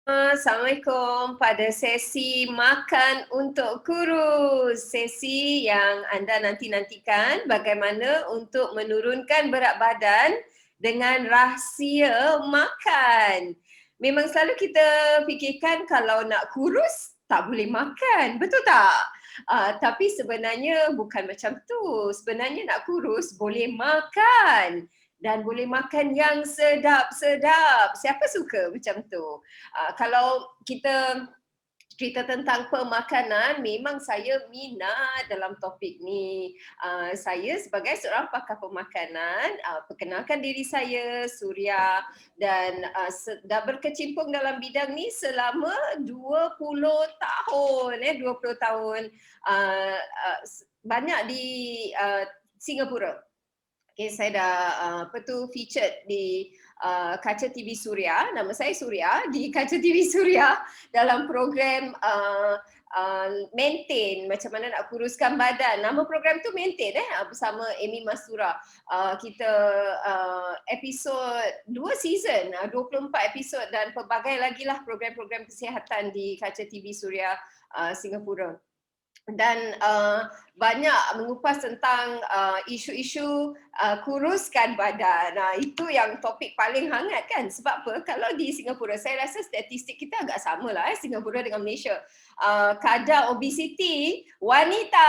Assalamualaikum. Pada sesi makan untuk kurus, sesi yang anda nanti-nantikan bagaimana untuk menurunkan berat badan dengan rahsia makan. Memang selalu kita fikirkan kalau nak kurus tak boleh makan, betul tak? Tapi sebenarnya bukan macam tu. Sebenarnya nak kurus boleh makan dan boleh makan yang sedap-sedap. Siapa suka macam tu? Kalau kita cerita tentang pemakanan, memang saya minat dalam topik ni. Saya sebagai seorang pakar pemakanan, perkenalkan diri saya Suria dan dah berkecimpung dalam bidang ni selama 20 tahun. 20 tahun banyak di Singapura. Okay, saya dah featured di Kaca TV Suria, nama saya Suria, di Kaca TV Suria dalam program Maintain, macam mana nak kuruskan badan. Nama program tu Maintain bersama Amy Mastura. Kita episod 2 season, 24 episod dan pelbagai lagi lah program-program kesihatan di Kaca TV Suria Singapura. Dan banyak mengupas tentang isu-isu kuruskan badan. Itu yang topik paling hangat kan. Sebab apa? Kalau di Singapura, saya rasa statistik kita agak sama lah Singapura dengan Malaysia. Kadar obesiti wanita,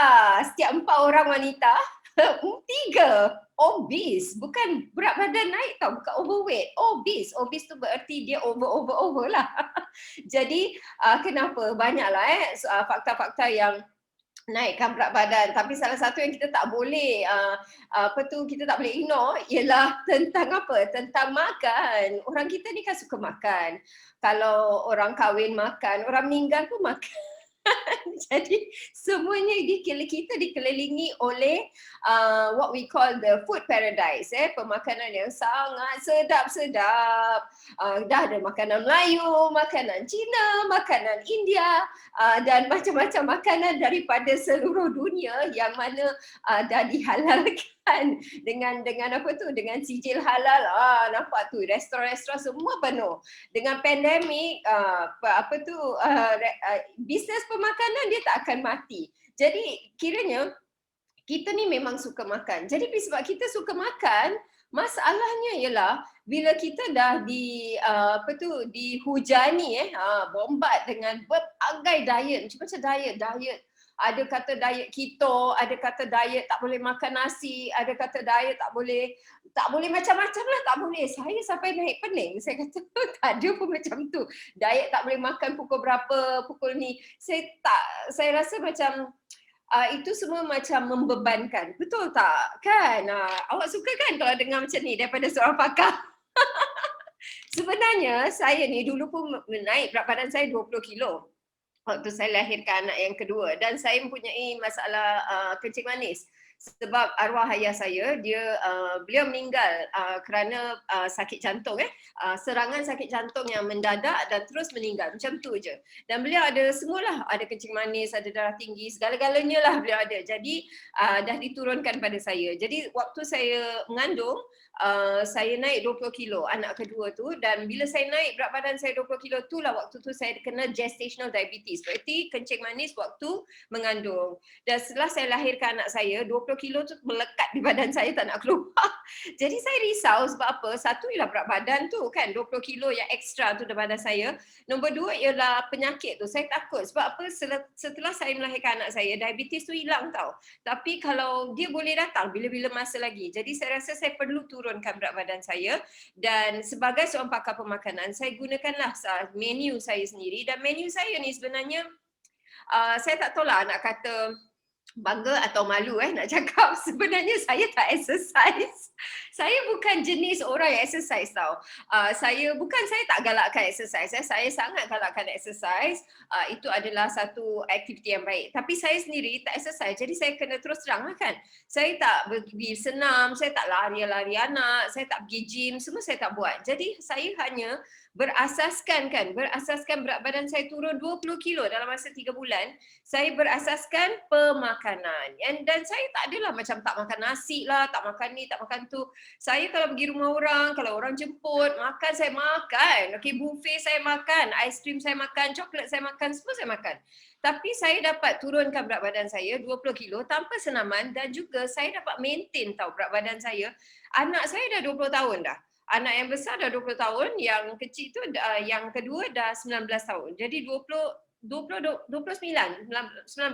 setiap 4 orang wanita 3 obese, bukan berat badan naik tau, bukan overweight, obese. Obese tu bererti dia over lah. Jadi kenapa? Banyaklah fakta-fakta yang naikkan berat badan, tapi salah satu yang kita tak boleh kita tak boleh ignore ialah tentang apa? Tentang makan. Orang kita ni kan suka makan. Kalau orang kahwin makan, orang meninggal pun makan. Jadi semuanya kita dikelilingi oleh what we call the food paradise, pemakanan yang sangat sedap-sedap. Dah ada makanan Melayu, makanan Cina, makanan India, dan macam-macam makanan daripada seluruh dunia yang mana dah dihalalkan dengan dengan sijil halal. Nampak tu restoran-restoran semua penuh. Dengan pandemik bisnes pemakanan dia tak akan mati. Jadi kiranya kita ni memang suka makan. Jadi sebab kita suka makan, masalahnya ialah bila kita dah dihujani bombat dengan berbagai diet, macam diet. Ada kata diet keto, ada kata diet tak boleh makan nasi, ada kata diet tak boleh macam-macam lah, tak boleh. Saya sampai naik pening. Saya kata tak ada pun macam tu. Diet tak boleh makan pukul berapa, pukul ni. Saya rasa macam itu semua macam membebankan. Betul tak? Kan? Awak suka kan kalau dengar macam ni daripada seorang pakar? Sebenarnya saya ni dulu pun naik berat badan saya 20 kilo. Waktu saya lahirkan anak yang kedua dan saya mempunyai masalah kencing manis. Sebab arwah ayah saya, beliau meninggal kerana sakit jantung, serangan sakit jantung yang mendadak dan terus meninggal, macam tu je. Dan beliau ada semualah, ada kencing manis, ada darah tinggi, segala-galanya lah beliau ada. Jadi dah diturunkan pada saya. Jadi waktu saya mengandung, saya naik 20 kilo anak kedua tu, dan bila saya naik berat badan saya 20 kilo tu lah waktu tu saya kena gestational diabetes, berarti kencing manis waktu mengandung. Dan setelah saya lahirkan anak saya, 20 kilo tu melekat di badan saya, tak nak keluar. Jadi saya risau sebab apa? Satu ialah berat badan tu kan, 20 kilo yang ekstra tu di badan saya. Nombor dua ialah penyakit tu. Saya takut sebab apa? Setelah saya melahirkan anak saya, diabetes tu hilang tau. Tapi kalau dia boleh datang bila-bila masa lagi. Jadi saya rasa saya perlu turunkan berat badan saya, dan sebagai seorang pakar pemakanan, saya gunakanlah menu saya sendiri, dan menu saya ni sebenarnya saya tak tahu lah nak kata bangga atau malu nak cakap, sebenarnya saya tak exercise. Saya bukan jenis orang yang exercise tau. Saya tak galakkan exercise. Saya sangat galakkan exercise. Itu adalah satu aktiviti yang baik. Tapi saya sendiri tak exercise. Jadi saya kena terus terang lah kan. Saya tak pergi senam, saya tak lari-lari anak, saya tak pergi gym, semua saya tak buat. Jadi saya hanya berasaskan berat badan saya turun 20 kilo dalam masa 3 bulan, saya berasaskan pemakanan. Dan saya tak adalah macam tak makan nasi lah, tak makan ni, tak makan tu. Saya kalau pergi rumah orang, kalau orang jemput, makan saya makan. Okay, buffet saya makan, aiskrim saya makan, coklat saya makan, semua saya makan. Tapi saya dapat turunkan berat badan saya 20 kilo tanpa senaman dan juga saya dapat maintain tahu berat badan saya. Anak saya dah 20 tahun dah. Anak yang besar dah 20 tahun, yang kecil tu yang kedua dah 19 tahun. Jadi 29, 19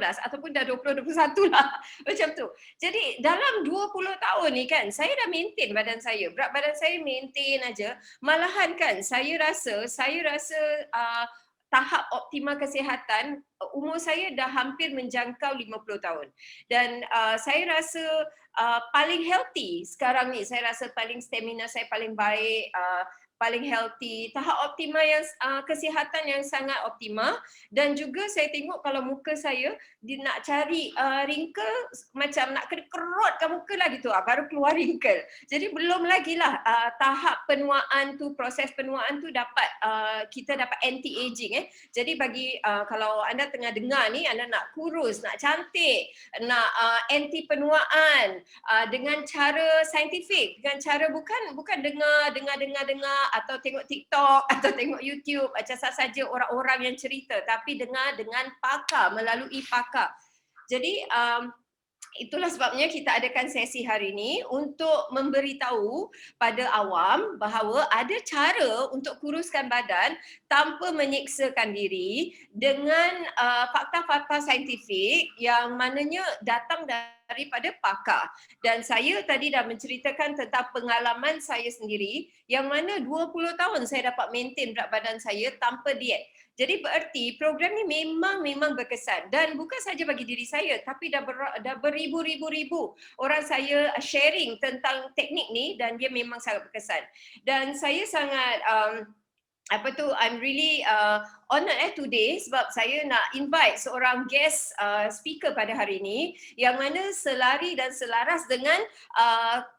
ataupun dah 20, 21 lah macam tu. Jadi dalam 20 tahun ni kan, saya dah maintain badan saya. Berat badan saya maintain aja. Malahan kan saya rasa tahap optimal kesihatan, umur saya dah hampir menjangkau 50 tahun. Dan saya rasa paling healthy sekarang ni. Saya rasa paling stamina saya paling baik, paling healthy, tahap optimal yang kesihatan yang sangat optimal. Dan juga saya tengok kalau muka saya dia nak cari wrinkle, macam nak kerutkan muka lah gitu, baru keluar wrinkle. Jadi belum lagi lah tahap penuaan tu, proses penuaan tu dapat kita dapat anti-aging. Jadi bagi kalau anda tengah dengar ni, anda nak kurus, nak cantik, nak anti penuaan dengan cara saintifik, dengan cara bukan dengar atau tengok TikTok atau tengok YouTube macam saja orang-orang yang cerita, tapi dengar dengan pakar, melalui pakar. Jadi itulah sebabnya kita adakan sesi hari ini untuk memberitahu pada awam bahawa ada cara untuk kuruskan badan tanpa menyeksakan diri dengan fakta-fakta saintifik yang mananya datang daripada pakar. Dan saya tadi dah menceritakan tentang pengalaman saya sendiri yang mana 20 tahun saya dapat maintain berat badan saya tanpa diet. Jadi bererti program ni memang berkesan dan bukan saja bagi diri saya tapi dah beribu-ribu orang saya sharing tentang teknik ni dan dia memang sangat berkesan. Dan saya sangat I'm really honored today sebab saya nak invite seorang guest speaker pada hari ini yang mana selari dan selaras dengan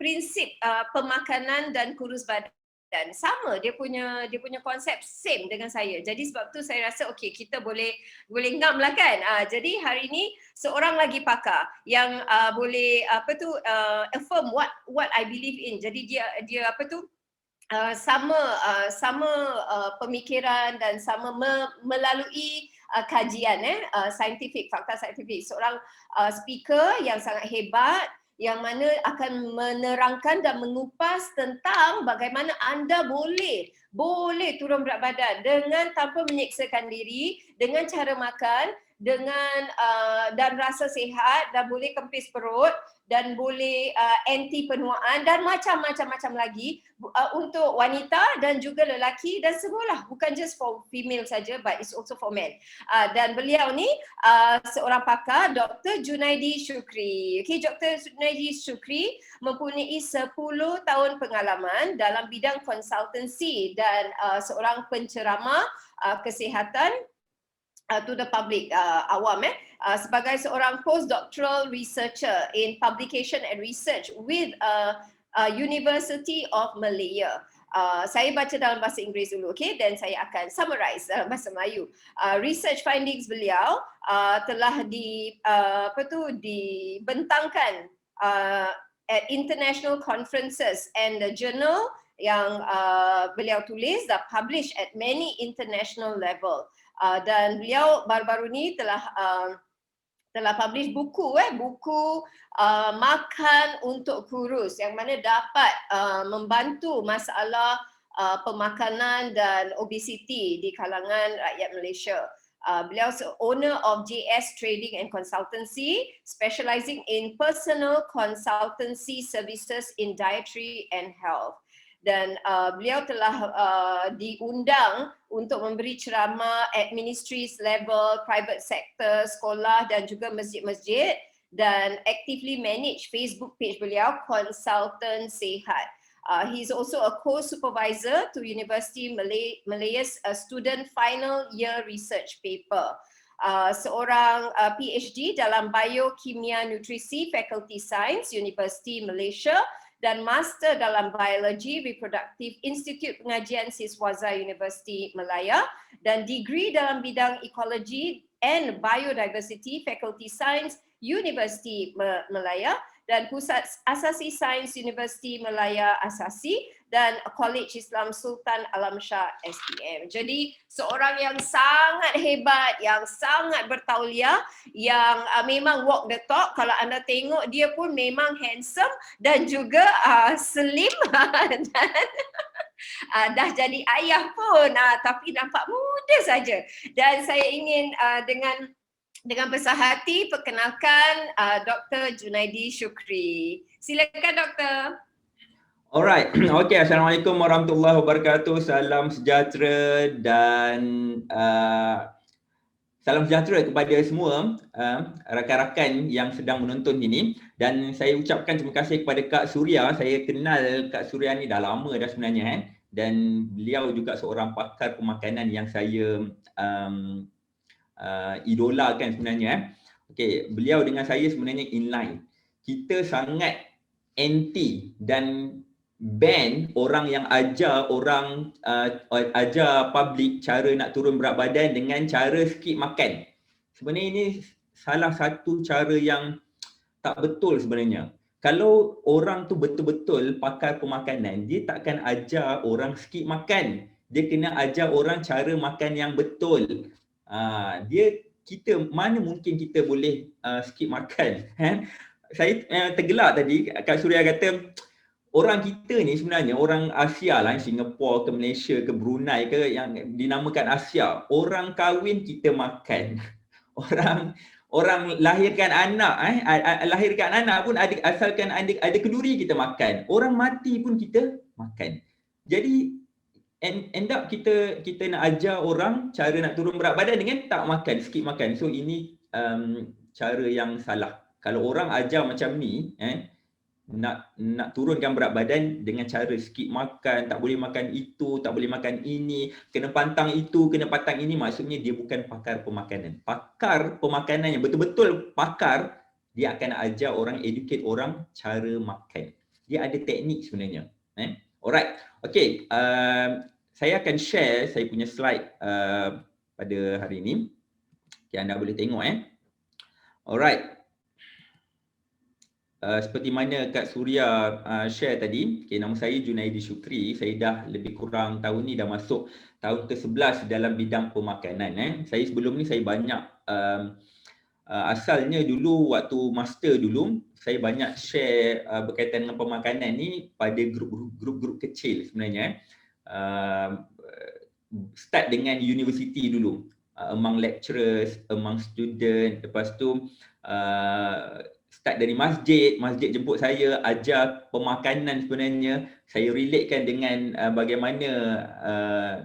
prinsip pemakanan dan kurus badan. Dan sama dia punya konsep same dengan saya. Jadi sebab tu saya rasa okey, kita boleh ngam lah kan. Jadi hari ni seorang lagi pakar yang boleh affirm what I believe in. Jadi dia sama pemikiran dan sama melalui kajian saintifik, fakta saintifik. Seorang speaker yang sangat hebat yang mana akan menerangkan dan mengupas tentang bagaimana anda boleh turun berat badan dengan tanpa menyeksakan diri, dengan cara makan, dengan dan rasa sihat, dan boleh kempis perut, dan boleh anti penuaan dan macam-macam lagi untuk wanita dan juga lelaki dan semualah, bukan just for female saja but it's also for men. Dan beliau ni seorang pakar, Dr. Junaidi Shukri. Okay, Dr. Junaidi Shukri mempunyai 10 tahun pengalaman dalam bidang konsultansi dan seorang penceramah kesihatan to the public, awam sebagai seorang postdoctoral researcher in publication and research with University of Malaya. Saya baca dalam bahasa Inggeris dulu, okay? Dan saya akan summarize dalam bahasa Melayu. Research findings beliau telah dibentangkan at international conferences and the journal yang beliau tulis dah publish at many international level. Dan beliau baru-baru ni telah publish buku Makan untuk Kurus yang mana dapat membantu masalah pemakanan dan obesiti di kalangan rakyat Malaysia. Beliau owner of JS Trading and Consultancy, specializing in personal consultancy services in dietary and health. Dan beliau telah diundang untuk memberi ceramah at ministries level, private sector, sekolah dan juga masjid-masjid, dan actively manage Facebook page beliau, Konsultan Sihat. He is also a co-supervisor to University Malaya's student final year research paper. Seorang PhD dalam Biokimia Nutrisi, Faculty Science, University Malaysia, dan Master dalam Biologi Reproductive Institute Pengajian Siswaza Universiti Malaya dan degree dalam bidang Ekologi and Biodiversity Faculty Science Universiti Malaya dan Pusat Asasi Sains Universiti Malaya Asasi dan College Islam Sultan Alam Shah SPM. Jadi seorang yang sangat hebat, yang sangat bertauliah, yang memang walk the talk. Kalau anda tengok dia pun memang handsome dan juga slim dan dah jadi ayah pun tapi nampak muda saja. Dan saya ingin dengan besar hati perkenalkan Dr. Junaidi Syukri. Silakan Doktor. Alright, okay. Assalamualaikum warahmatullahi wabarakatuh. Salam sejahtera dan salam sejahtera kepada semua rakan-rakan yang sedang menonton ini. Dan saya ucapkan terima kasih kepada Kak Suria. Saya kenal Kak Suria ni dah lama dah sebenarnya. Dan beliau juga seorang pakar pemakanan yang saya idolakan sebenarnya. Okay, beliau dengan saya sebenarnya inline. Kita sangat anti dan ban orang yang ajar public cara nak turun berat badan dengan cara skip makan. Sebenarnya ini salah satu cara yang tak betul sebenarnya. Kalau orang tu betul-betul pakar pemakanan, dia takkan ajar orang skip makan. Dia kena ajar orang cara makan yang betul. Mana mungkin kita boleh skip makan. Saya tergelak tadi Kak Suria kata orang kita ni sebenarnya orang Asia lah, Singapura ke Malaysia ke Brunei ke yang dinamakan Asia, orang kahwin kita makan. Orang lahirkan anak pun asalkan ada kenduri kita makan. Orang mati pun kita makan. Jadi end up kita nak ajar orang cara nak turun berat badan dengan tak makan, skip makan. So ini cara yang salah. Kalau orang ajar macam ni, nak turunkan berat badan dengan cara skip makan, tak boleh makan itu, tak boleh makan ini, kena pantang itu, kena pantang ini, maksudnya dia bukan pakar pemakanan. Pakar pemakanan yang betul-betul pakar, dia akan ajar orang, educate orang cara makan. Dia ada teknik sebenarnya. Alright, okay. Saya akan share saya punya slide pada hari ini. Okay, anda boleh tengok. Alright. Seperti mana Kak Suria share tadi, okay, nama saya Junaidi Syukri. Saya dah lebih kurang tahun ni dah masuk tahun ke-11 dalam bidang pemakanan. Saya sebelum ni saya banyak asalnya dulu waktu master dulu saya banyak share berkaitan dengan pemakanan ni pada grup-grup kecil sebenarnya. Start dengan universiti dulu, among lecturers, among student, lepas tu start dari masjid jemput saya ajar pemakanan sebenarnya. Saya relatekan dengan bagaimana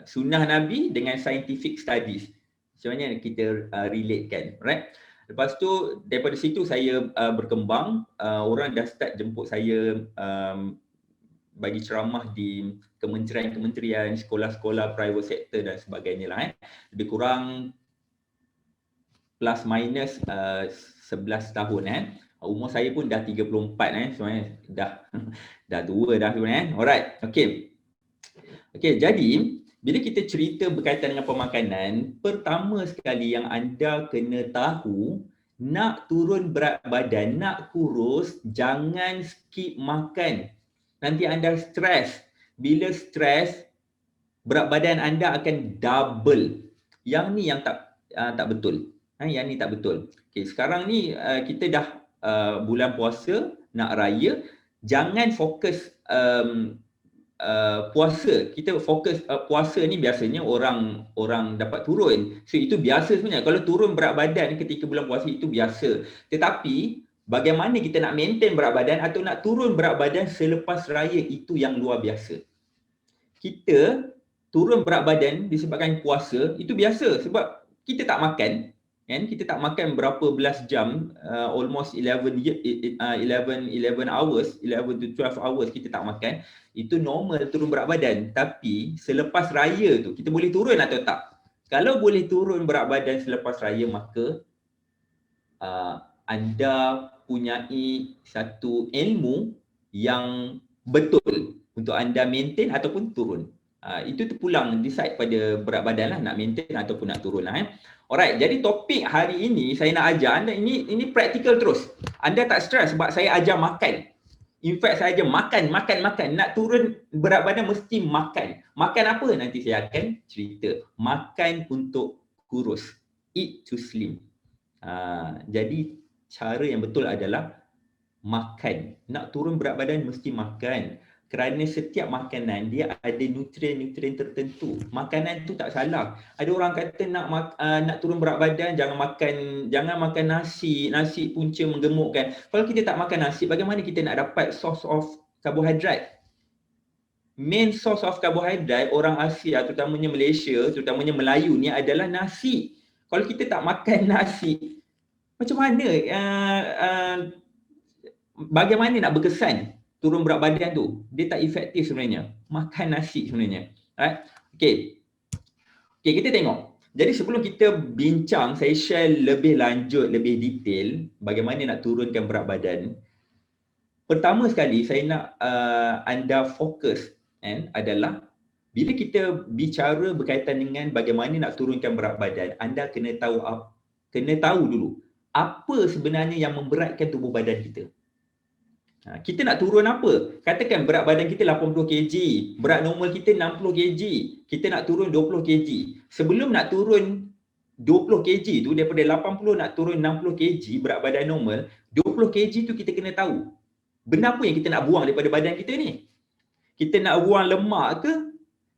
sunnah Nabi dengan scientific studies. Macam mana kita relatekan, right? Lepas tu daripada situ saya berkembang, orang dah start jemput saya bagi ceramah di kementerian-kementerian, sekolah-sekolah private sector dan sebagainya lah. Lebih kurang plus minus 11 tahun. Umur saya pun dah 34 sebenarnya dah tua dah sebenarnya. Alright, okay. Okay, jadi bila kita cerita berkaitan dengan pemakanan, pertama sekali yang anda kena tahu, nak turun berat badan, nak kurus, jangan skip makan. Nanti anda stres. Bila stres, berat badan anda akan double. Yang ni yang tak betul. Yang ni tak betul. Okay, sekarang ni kita dah bulan puasa, nak raya. Jangan fokus puasa. Kita fokus puasa ni biasanya orang dapat turun. So itu biasa sebenarnya. Kalau turun berat badan ketika bulan puasa itu biasa. Tetapi bagaimana kita nak maintain berat badan atau nak turun berat badan selepas raya, itu yang luar biasa. Kita turun berat badan disebabkan puasa, itu biasa sebab kita tak makan. Kita tak makan berapa belas jam, almost 11 hours, 11 to 12 hours kita tak makan. Itu normal turun berat badan. Tapi selepas raya tu, kita boleh turun atau tak? Kalau boleh turun berat badan selepas raya, maka anda punyai satu ilmu yang betul untuk anda maintain ataupun turun. Itu terpulang decide pada berat badan lah, nak maintain ataupun nak turun lah. Alright, jadi topik hari ini saya nak ajar anda, ini praktikal terus. Anda tak stres sebab saya ajar makan. In fact saya ajar makan. Nak turun berat badan mesti makan. Makan apa? Nanti saya akan cerita. Makan untuk kurus. Eat to slim. Jadi cara yang betul adalah makan. Nak turun berat badan mesti makan. Kerana setiap makanan dia ada nutrien-nutrien tertentu. Makanan tu tak salah. Ada orang kata nak turun berat badan jangan makan nasi. Nasi punca menggemukkan. Kalau kita tak makan nasi, bagaimana kita nak dapat source of karbohidrat? Main source of karbohidrat orang Asia, terutamanya Malaysia, terutamanya Melayu ni adalah nasi. Kalau kita tak makan nasi, macam mana bagaimana nak berkesan turun berat badan tu? Dia tak efektif sebenarnya. Makan nasi sebenarnya. Right? Okay, kita tengok. Jadi sebelum kita bincang, saya share lebih lanjut, lebih detail bagaimana nak turunkan berat badan. Pertama sekali saya nak anda fokus adalah bila kita bicara berkaitan dengan bagaimana nak turunkan berat badan, anda kena tahu dulu apa sebenarnya yang memberatkan tubuh badan kita. Kita nak turun apa? Katakan berat badan kita 80 kg, berat normal kita 60 kg, kita nak turun 20 kg. Sebelum nak turun 20 kg tu, daripada 80 nak turun 60 kg berat badan normal, 20 kg tu kita kena tahu. Benda apa yang kita nak buang daripada badan kita ni? Kita nak buang lemak ke?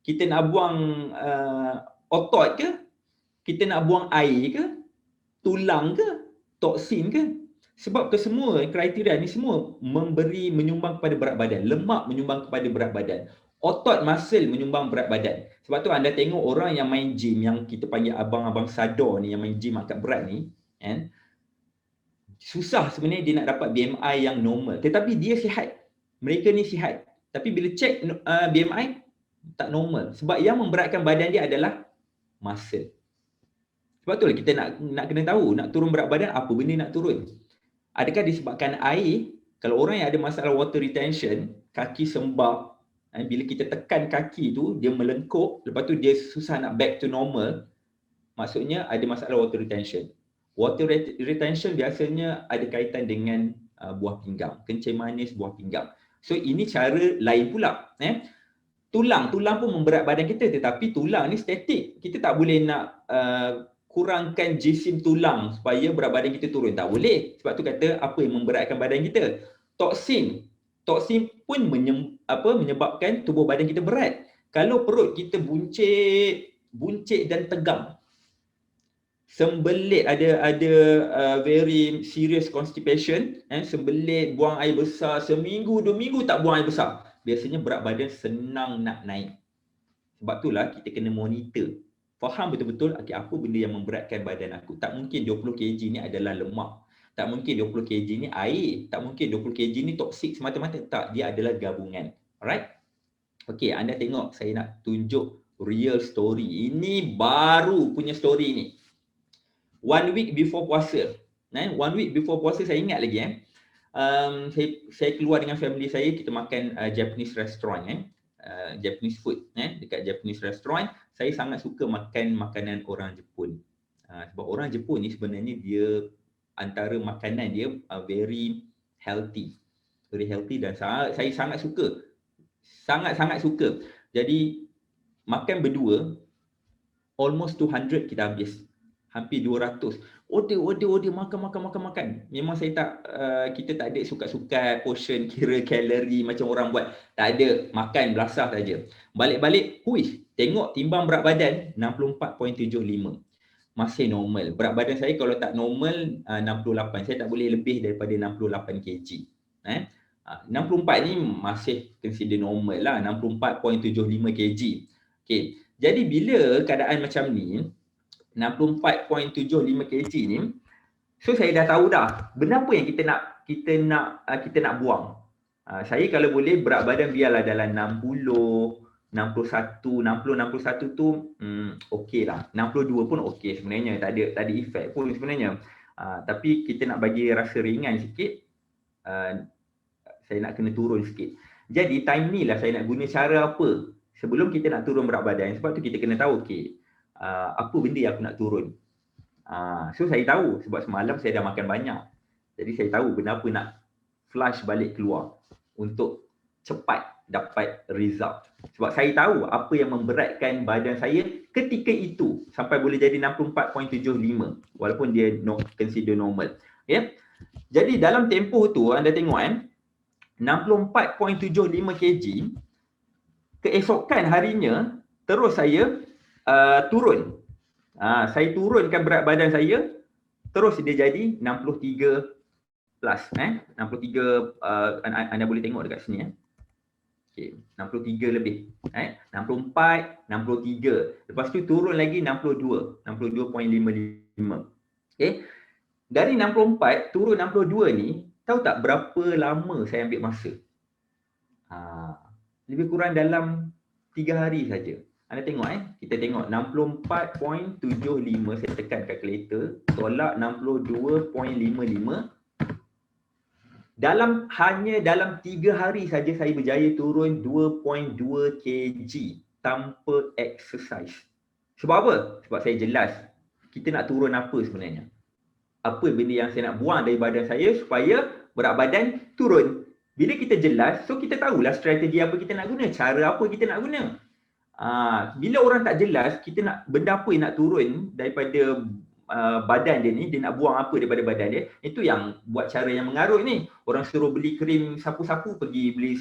Kita nak buang otot ke? Kita nak buang air ke? Tulang ke? Toksin ke? Sebab kesemua kriteria ni semua menyumbang kepada berat badan. Lemak menyumbang kepada berat badan. Otot, muscle menyumbang berat badan. Sebab tu anda tengok orang yang main gym, yang kita panggil abang-abang sador ni, yang main gym angkat berat ni, susah sebenarnya dia nak dapat BMI yang normal. Tetapi dia sihat. Mereka ni sihat. Tapi bila cek BMI, tak normal. Sebab yang memberatkan badan dia adalah muscle. Sebab tu lah kita nak kena tahu, nak turun berat badan, apa benda nak turun. Adakah disebabkan air? Kalau orang yang ada masalah water retention, kaki sembab, bila kita tekan kaki tu, dia melengkup, lepas tu dia susah nak back to normal, maksudnya ada masalah water retention. Water retention biasanya ada kaitan dengan buah pinggang, kencing manis buah pinggang. So ini cara lain pula. Tulang pun memberat badan kita, tetapi tulang ni statik. Kita tak boleh nak kurangkan jisim tulang supaya berat badan kita turun. Tak boleh. Sebab tu kata apa yang memberatkan badan kita? Toksin pun menyebabkan tubuh badan kita berat. Kalau perut kita buncit dan tegang, sembelit, ada very serious constipation, sembelit, buang air besar, seminggu, 2 minggu tak buang air besar, biasanya berat badan senang nak naik. Sebab itulah kita kena monitor. Faham betul-betul apa benda yang memberatkan badan aku. Tak mungkin 20 kg ni adalah lemak. Tak mungkin 20 kg ni air. Tak mungkin 20 kg ni toksik semata-mata. Tak, dia adalah gabungan. Alright? Okey, anda tengok saya nak tunjuk real story. Ini baru punya story ni. 1 week before puasa. 1 week before puasa saya ingat lagi saya keluar dengan family saya, kita makan Japanese restaurant Japanese food dekat Japanese restaurant. Saya sangat suka makan makanan orang Jepun. Sebab orang Jepun ni sebenarnya dia antara makanan dia very healthy. Very healthy dan saya sangat suka. Sangat-sangat suka. Jadi makan berdua almost 200 kita habis. Hampir 200. Order makan. Memang saya kita tak ada sukat-sukat portion kira kalori macam orang buat. Tak ada, makan belasah saja. Balik-balik, tengok timbang berat badan 64.75. Masih normal. Berat badan saya kalau tak normal 68. Saya tak boleh lebih daripada 68 kg. 64 ni masih consider normal lah, 64.75 kg. Okey. Jadi bila keadaan macam ni 64.75 kg ni, so saya dah tahu dah benda apa yang kita nak buang. Saya kalau boleh berat badan biarlah dalam 60, 61 tu okey lah. 62 pun okey sebenarnya, tak ada efek pun sebenarnya. Tapi kita nak bagi rasa ringan sikit, saya nak kena turun sikit. Jadi time ni lah saya nak guna cara apa sebelum kita nak turun berat badan. Sebab tu kita kena tahu, apa benda yang aku nak turun. So saya tahu sebab semalam saya dah makan banyak. Jadi saya tahu benda apa nak flush balik keluar untuk cepat dapat result. Sebab saya tahu apa yang memberatkan badan saya ketika itu sampai boleh jadi 64.75 walaupun dia consider normal. Okay? Jadi dalam tempoh tu anda tengok 64.75 kg, keesokan harinya terus saya turun. Saya turunkan berat badan saya, terus dia jadi 63 plus. 63, anda boleh tengok dekat sini. Okay, 63 lebih. 64, 63. Lepas tu turun lagi 62, 62.55. Okay. Dari 64 turun 62 ni, tahu tak berapa lama saya ambil masa? Lebih kurang dalam 3 hari saja. Anda tengok kita tengok 64.75, saya tekan kalkulator, tolak 62.55. Hanya dalam 3 hari saja saya berjaya turun 2.2 kg tanpa exercise. Sebab apa? Sebab saya jelas kita nak turun apa sebenarnya. Apa benda yang saya nak buang dari badan saya supaya berat badan turun. Bila kita jelas, so kita tahulah strategi apa kita nak guna, cara apa kita nak guna. Bila orang tak jelas, kita nak benda apa yang nak turun daripada badan dia ni, dia nak buang apa daripada badan dia, itu yang buat cara yang mengarut ni. Orang suruh beli krim sapu-sapu, pergi beli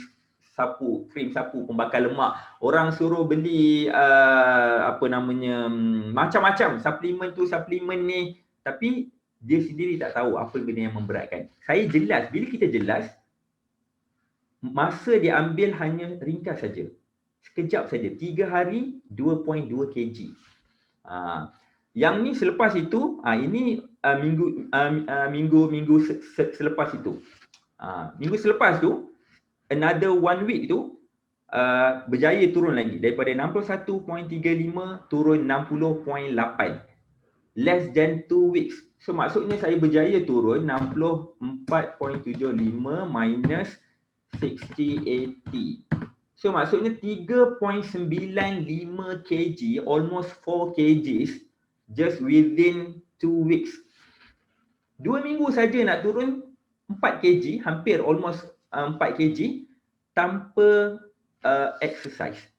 krim sapu pembakar lemak. Orang suruh beli macam-macam suplemen tu, suplemen ni, tapi dia sendiri tak tahu apa benda yang memberatkan. Saya jelas, bila kita jelas, masa dia ambil hanya ringkas saja. Sekejap saja, 3 hari 2.2 kg. Yang ni selepas itu, ini minggu selepas itu. Minggu selepas tu, another 1 week tu, berjaya turun lagi. Daripada 61.35 turun 60.8. Less than 2 weeks. So maksudnya saya berjaya turun 64.75 minus 60.80. So maksudnya 3.95 kg, almost 4 kgs just within 2 weeks. 2 minggu saja nak turun 4 kg, hampir almost 4 kg tanpa exercise.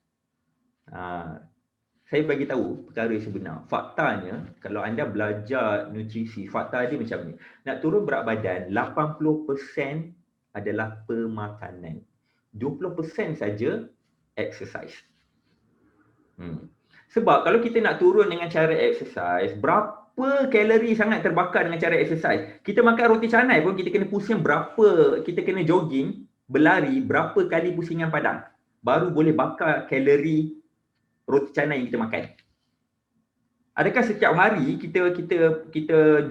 Saya bagi tahu perkara sebenar. Faktanya, kalau anda belajar nutrisi, fakta dia macam ni. Nak turun berat badan, 80% adalah pemakanan. 20% saja exercise. Sebab kalau kita nak turun dengan cara exercise, berapa kalori sangat terbakar dengan cara exercise? Kita makan roti canai pun kita kena pusing berapa, kita kena jogging, berlari berapa kali pusingan padang baru boleh bakar kalori roti canai yang kita makan. Adakah setiap hari kita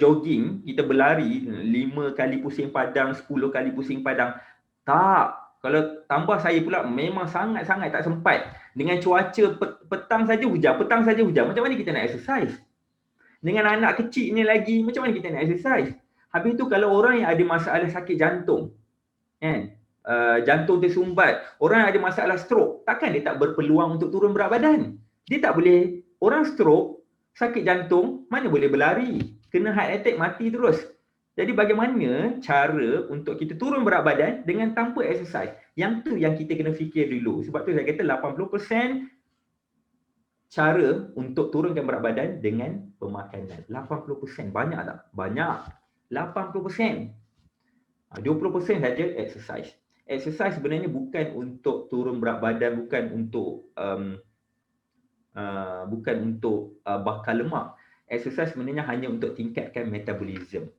jogging, kita berlari 5 kali pusing padang, 10 kali pusing padang? Tak. Kalau tambah saya pula memang sangat-sangat tak sempat. Dengan cuaca petang saja hujan, macam mana kita nak exercise? Dengan anak kecil ni lagi, macam mana kita nak exercise? Habis tu kalau orang yang ada masalah sakit jantung, kan? Jantung tersumbat, orang yang ada masalah stroke, takkan dia tak berpeluang untuk turun berat badan? Dia tak boleh. Orang stroke, sakit jantung, mana boleh berlari? Kena heart attack, mati terus. Jadi bagaimana cara untuk kita turun berat badan dengan tanpa exercise? Yang tu yang kita kena fikir dulu. Sebab tu saya kata 80% cara untuk turunkan berat badan dengan pemakanan. 80%. Banyak tak? Banyak. 80%. 20% saja exercise. Exercise sebenarnya bukan untuk turun berat badan, bukan untuk bakar lemak. Exercise sebenarnya hanya untuk tingkatkan metabolism.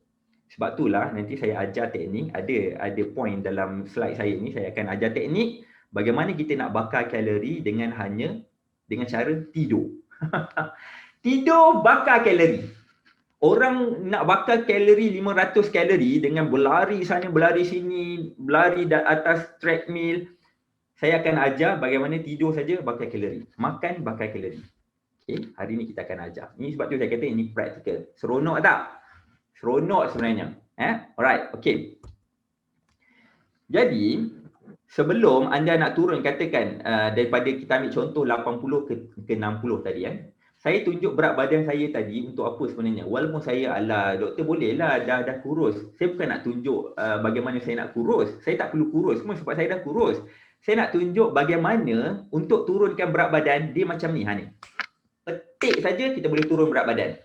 Sebab itulah nanti saya ajar teknik, ada point dalam slide saya ni, saya akan ajar teknik bagaimana kita nak bakar kalori dengan cara tidur. Tidur bakar kalori. Orang nak bakar kalori 500 kalori dengan berlari sana, berlari sini, berlari atas treadmill. Saya akan ajar bagaimana tidur saja bakar kalori. Makan bakar kalori. Okay, hari ni kita akan ajar. Ini sebab tu saya kata ini practical. Seronok tak? Seronok sebenarnya. Alright, okay. Jadi, sebelum anda nak turun, katakan daripada kita ambil contoh 80 ke 60 tadi saya tunjuk berat badan saya tadi untuk apa sebenarnya? Walaupun saya, alah doktor bolehlah dah kurus. Saya bukan nak tunjuk bagaimana saya nak kurus. Saya tak perlu kurus semua sebab saya dah kurus. Saya nak tunjuk bagaimana untuk turunkan berat badan dia macam ni. Ni. Petik saja kita boleh turun berat badan.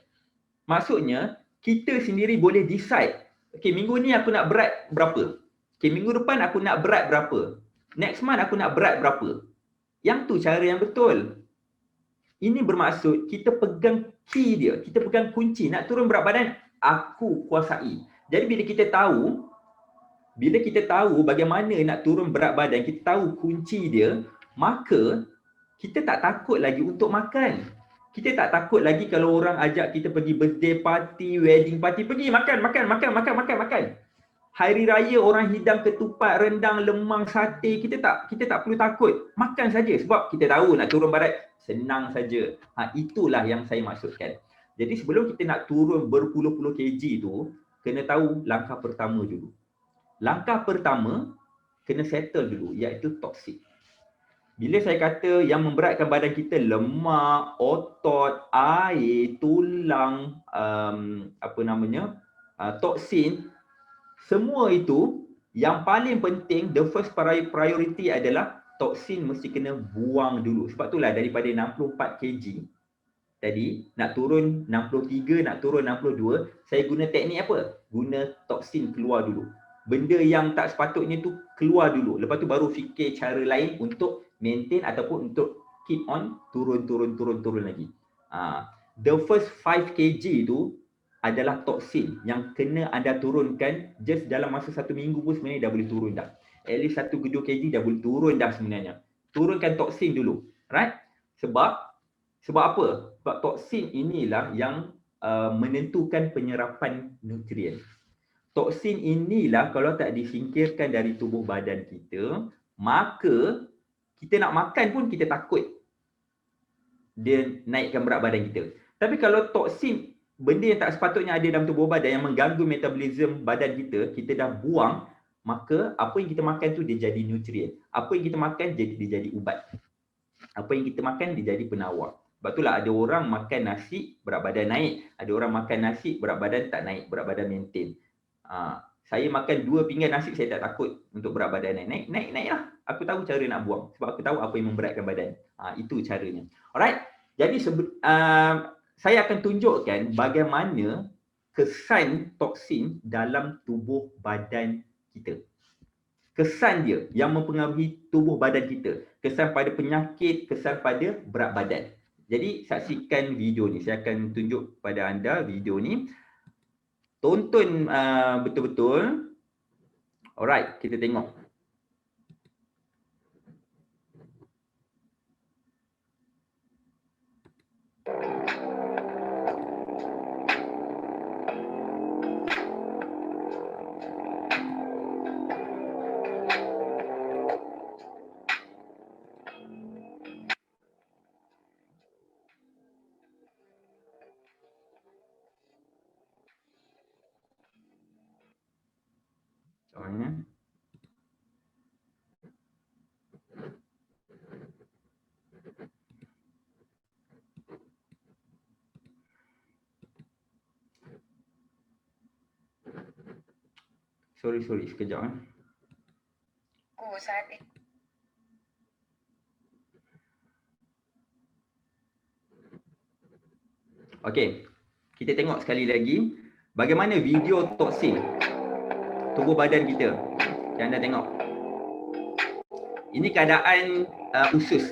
Maksudnya kita sendiri boleh decide. Okay, minggu ni aku nak berat berapa? Okay, minggu depan aku nak berat berapa? Next month aku nak berat berapa? Yang tu cara yang betul. Ini bermaksud kita pegang key dia, kita pegang kunci. Nak turun berat badan, aku kuasai. Jadi bila kita tahu bagaimana nak turun berat badan, kita tahu kunci dia, maka kita tak takut lagi untuk makan. Kita tak takut lagi kalau orang ajak kita pergi birthday party, wedding party, pergi makan. Hari raya orang hidang ketupat, rendang, lemang, sate, kita tak perlu takut. Makan saja sebab kita tahu nak turun barat senang saja. Itulah yang saya maksudkan. Jadi sebelum kita nak turun berpuluh-puluh kg tu, kena tahu langkah pertama dulu. Langkah pertama kena settle dulu, iaitu toksik. Bila saya kata yang memberatkan badan kita lemak, otot, air, tulang, toksin, semua itu yang paling penting, the first priority adalah toksin mesti kena buang dulu. Sebab itulah daripada 64 kg tadi, nak turun 63, nak turun 62, saya guna teknik apa? Guna toksin keluar dulu. Benda yang tak sepatutnya tu keluar dulu. Lepas tu baru fikir cara lain untuk maintain ataupun untuk keep on turun lagi. The first 5 kg tu adalah toksin yang kena anda turunkan just dalam masa 1 minggu pun sebenarnya dah boleh turun dah. At least 1 ke 2 kg dah boleh turun dah sebenarnya. Turunkan toksin dulu. Right? Sebab apa? Sebab toksin inilah yang menentukan penyerapan nutrien. Toksin inilah kalau tak disingkirkan dari tubuh badan kita, maka kita nak makan pun kita takut dia naikkan berat badan kita. Tapi kalau toksin, benda yang tak sepatutnya ada dalam tubuh badan yang mengganggu metabolisme badan kita dah buang, maka apa yang kita makan tu dia jadi nutrien. Apa yang kita makan dia jadi ubat. Apa yang kita makan dia jadi penawar. Sebab itulah ada orang makan nasi berat badan naik, ada orang makan nasi berat badan tak naik, berat badan maintain. Saya makan 2 pinggan nasi saya tak takut untuk berat badan naik lah. Aku tahu cara nak buang sebab aku tahu apa yang memberatkan badan. Itu caranya. Alright. Jadi saya akan tunjukkan bagaimana kesan toksin dalam tubuh badan kita. Kesan dia yang mempengaruhi tubuh badan kita. Kesan pada penyakit, kesan pada berat badan. Jadi saksikan video ni. Saya akan tunjuk pada anda video ni. Tonton betul-betul. Alright, kita tengok. Soalnya sorry sekejap Okey, kita tengok sekali lagi bagaimana video toksin tubuh badan kita. Yang anda tengok. Ini keadaan usus.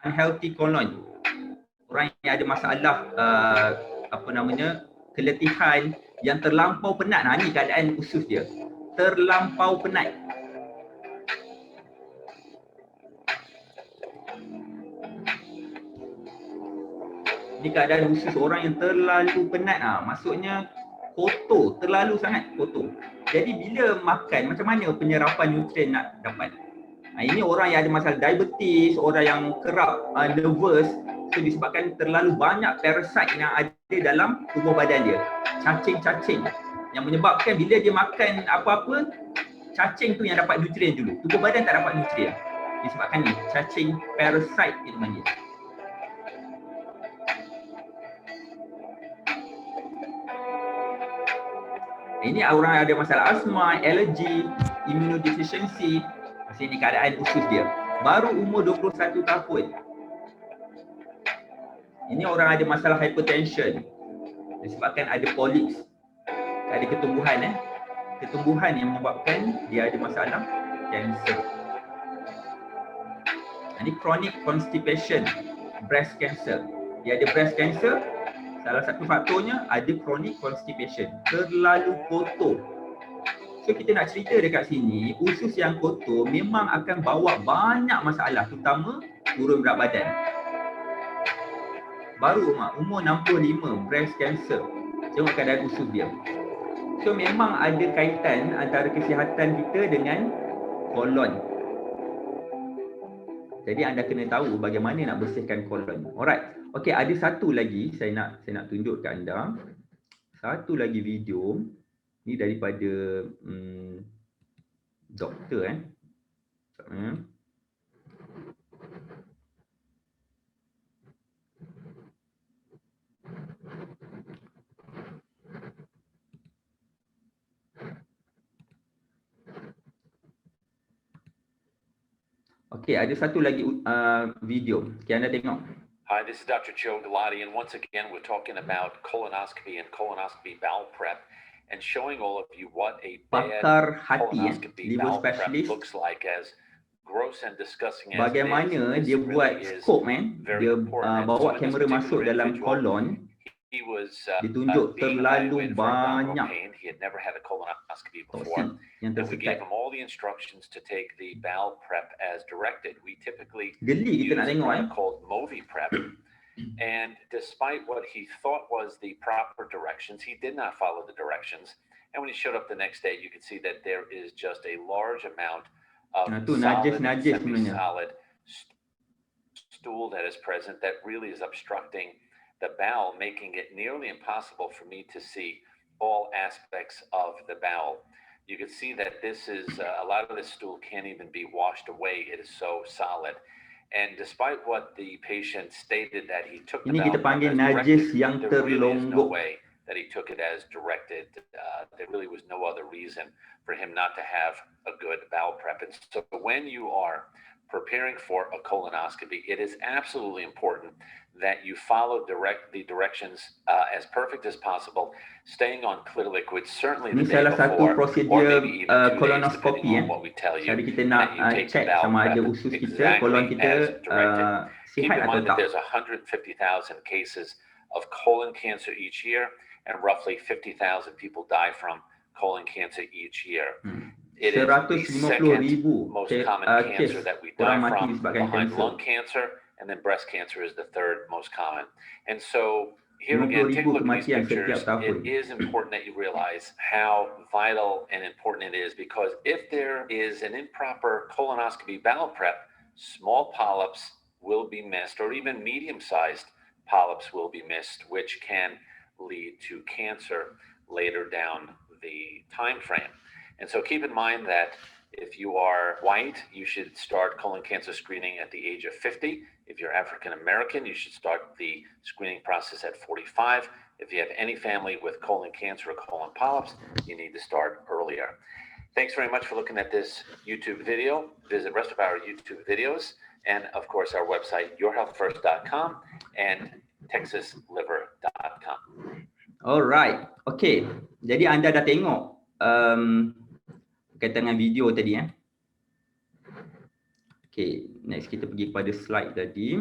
Unhealthy colon. Orang yang ada masalah keletihan yang terlampau penat. Ini keadaan usus dia. Terlampau penat. Ini keadaan khusus orang yang terlalu penat. Maksudnya kotor, terlalu sangat kotor. Jadi bila makan, macam mana penyerapan nutrien nak dapat? Ini orang yang ada masalah diabetes, orang yang kerap nervous. So disebabkan terlalu banyak parasite yang ada dalam tubuh badan dia. Cacing-cacing yang menyebabkan bila dia makan apa-apa, cacing tu yang dapat nutrien dulu. Tubuh badan tak dapat nutrien. Disebabkan ni, cacing parasite dia panggil. Ini orang ada masalah asma, alergi, immunodeficiency. Ini keadaan usus dia. Baru umur 21 tahun. Ini orang ada masalah hypertension. Disebabkan ada polyps. Ada ketumbuhan ketumbuhan yang menyebabkan dia ada masalah kanser. Ini chronic constipation, breast cancer. Dia ada breast cancer, salah satu faktornya ada chronic constipation, terlalu kotor. So kita nak cerita dekat sini, usus yang kotor memang akan bawa banyak masalah, terutama turun berat badan. Baru umur 65, breast cancer. Tengok keadaan usus dia. So memang ada kaitan antara kesihatan kita dengan kolon. Jadi anda kena tahu bagaimana nak bersihkan kolon. Alright. Okey, ada satu lagi saya nak tunjuk kat anda. Satu lagi video ni daripada doktor Okey, ada satu lagi video. Okey, anda tengok. Hi, this is Dr. Joe Galati, and once again, we're talking about colonoscopy and colonoscopy bowel prep and showing all of you what a bad Pakar hati, colonoscopy liver bowel prep specialist. looks like, as gross and disgusting as Bagaimana it is. dia This buat really is scope very dia important. And bawa so in this kamera masuk particular dalam individual, kolon. he was Dia tunjuk being terlalu evaluated for abdominal banyak pain. He had never had a colonoscopy before. toksin yang And we gave tersekat. him all the instructions to take the bowel prep as directed. We typically Geli kita use nak a tengok product called Movi Prep. And despite what he thought was the proper directions, he did not follow the directions. And when he showed up the next day, you could see that there is just a large amount of tu solid and najis sebenarnya. semi-solid stool that is present that really is obstructing the bowel, making it nearly impossible for me to see all aspects of the bowel. You can see that this is, a lot of this stool can't even be washed away. It is so solid. And despite what the patient stated that he took the Ini kita bowel prep panggil as najis directed, yang there really is no terlonggok. way that he took it as directed. There really was no other reason for him not to have a good bowel prep. And so when you are preparing for a colonoscopy, it is absolutely important that you follow the directions as perfect as possible, staying on clear liquids, certainly the Ini day salah satu before, or prosedur maybe even 2 days, kolonoskopi depending on what we tell you. Jadi kita nak that you take the check bowel sama ada prep usus kita, kolon exactly kita as directed. Keep sihat in atau mind that tak. there's 150,000 cases of colon cancer each year, and roughly 50,000 people die from colon cancer each year. It is the 150,000 most common kes cancer that we orang die mati from, disebabkan behind kanser. lung cancer, and then breast cancer is the third most common. And so here again, take a 50,000 look at these kematian pictures. setiap tahun. It is important that you realize how vital and important it is, because if there is an improper colonoscopy bowel prep, small polyps will be missed, or even medium-sized polyps will be missed, which can lead to cancer later down the time frame. And so keep in mind that if you are white, you should start colon cancer screening at the age of 50. If you're African American, you should start the screening process at 45. If you have any family with colon cancer or colon polyps, you need to start earlier. Thanks very much for looking at this YouTube video. Visit the rest of our YouTube videos, and of course our website, yourhealthfirst.com and texasliver.com. Alright, okay. Jadi anda dah tengok berkaitan dengan video tadi Okay, next kita pergi kepada slide tadi.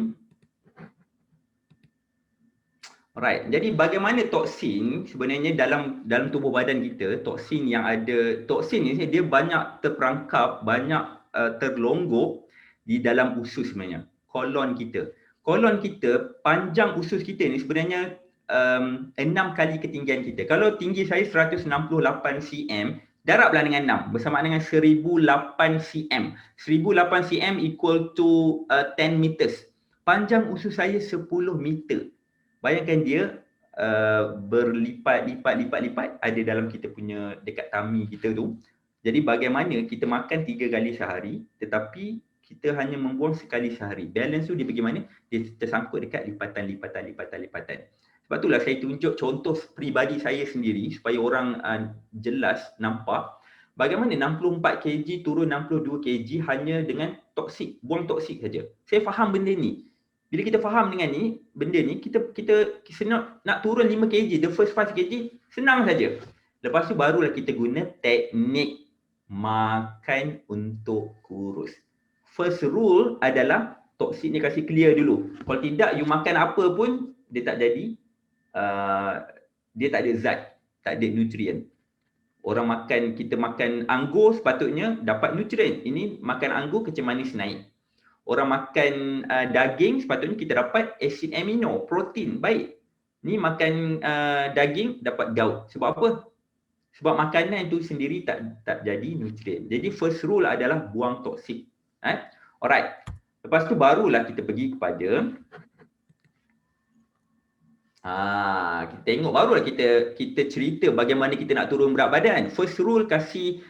Alright, jadi bagaimana toksin sebenarnya dalam tubuh badan kita, toksin ni dia banyak terperangkap, banyak terlonggok di dalam usus sebenarnya, kolon kita. Kolon kita, panjang usus kita ni sebenarnya 6 kali ketinggian kita. Kalau tinggi saya 168 cm, darablah dengan 6 bersamaan dengan 1008 cm. 1008 cm equal to 10 meters. Panjang usus saya 10 meter. Bayangkan dia berlipat-lipat ada dalam kita punya dekat tummy kita tu. Jadi bagaimana kita makan 3 kali sehari tetapi kita hanya membuang sekali sehari. Balance tu dia bagaimana? Dia tersangkut dekat lipatan. Sebab itulah saya tunjuk contoh peribadi saya sendiri supaya orang jelas nampak bagaimana 64 kg turun 62 kg hanya dengan toksik, buang toksik saja. Saya faham benda ni. Bila kita faham dengan ni, benda ni kita senang nak turun 5 kg, the first 5 kg senang saja. Lepas tu barulah kita guna teknik makan untuk kurus. First rule adalah toksik ni kasih clear dulu. Kalau tidak you makan apa pun dia tak jadi, dia tak ada zat, tak ada nutrien. Orang kita makan anggur sepatutnya dapat nutrien. Ini makan anggur kecil manis naik. Orang makan daging sepatutnya kita dapat asid amino, protein, baik. Ni makan daging dapat gout. Sebab apa? Sebab makanan itu sendiri tak jadi nutrien. Jadi first rule adalah buang toksik. Alright. Lepas tu barulah kita pergi kepada kita tengok barulah kita cerita bagaimana kita nak turun berat badan. First rule kasih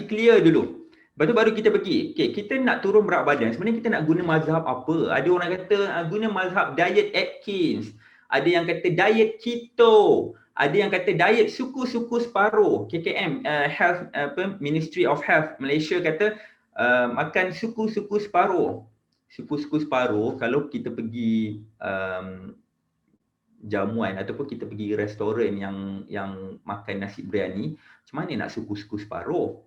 clear dulu. Lepas tu baru kita pergi. Okay, kita nak turun berat badan. Sebenarnya kita nak guna mazhab apa? Ada orang kata guna mazhab diet Atkins. Ada yang kata diet keto. Ada yang kata diet suku-suku separuh. KKM Health Ministry of Health Malaysia kata makan suku-suku separuh. Suku-suku separuh kalau kita pergi jamuan ataupun kita pergi restoran yang makan nasi biryani, macam mana nak suku-suku separuh?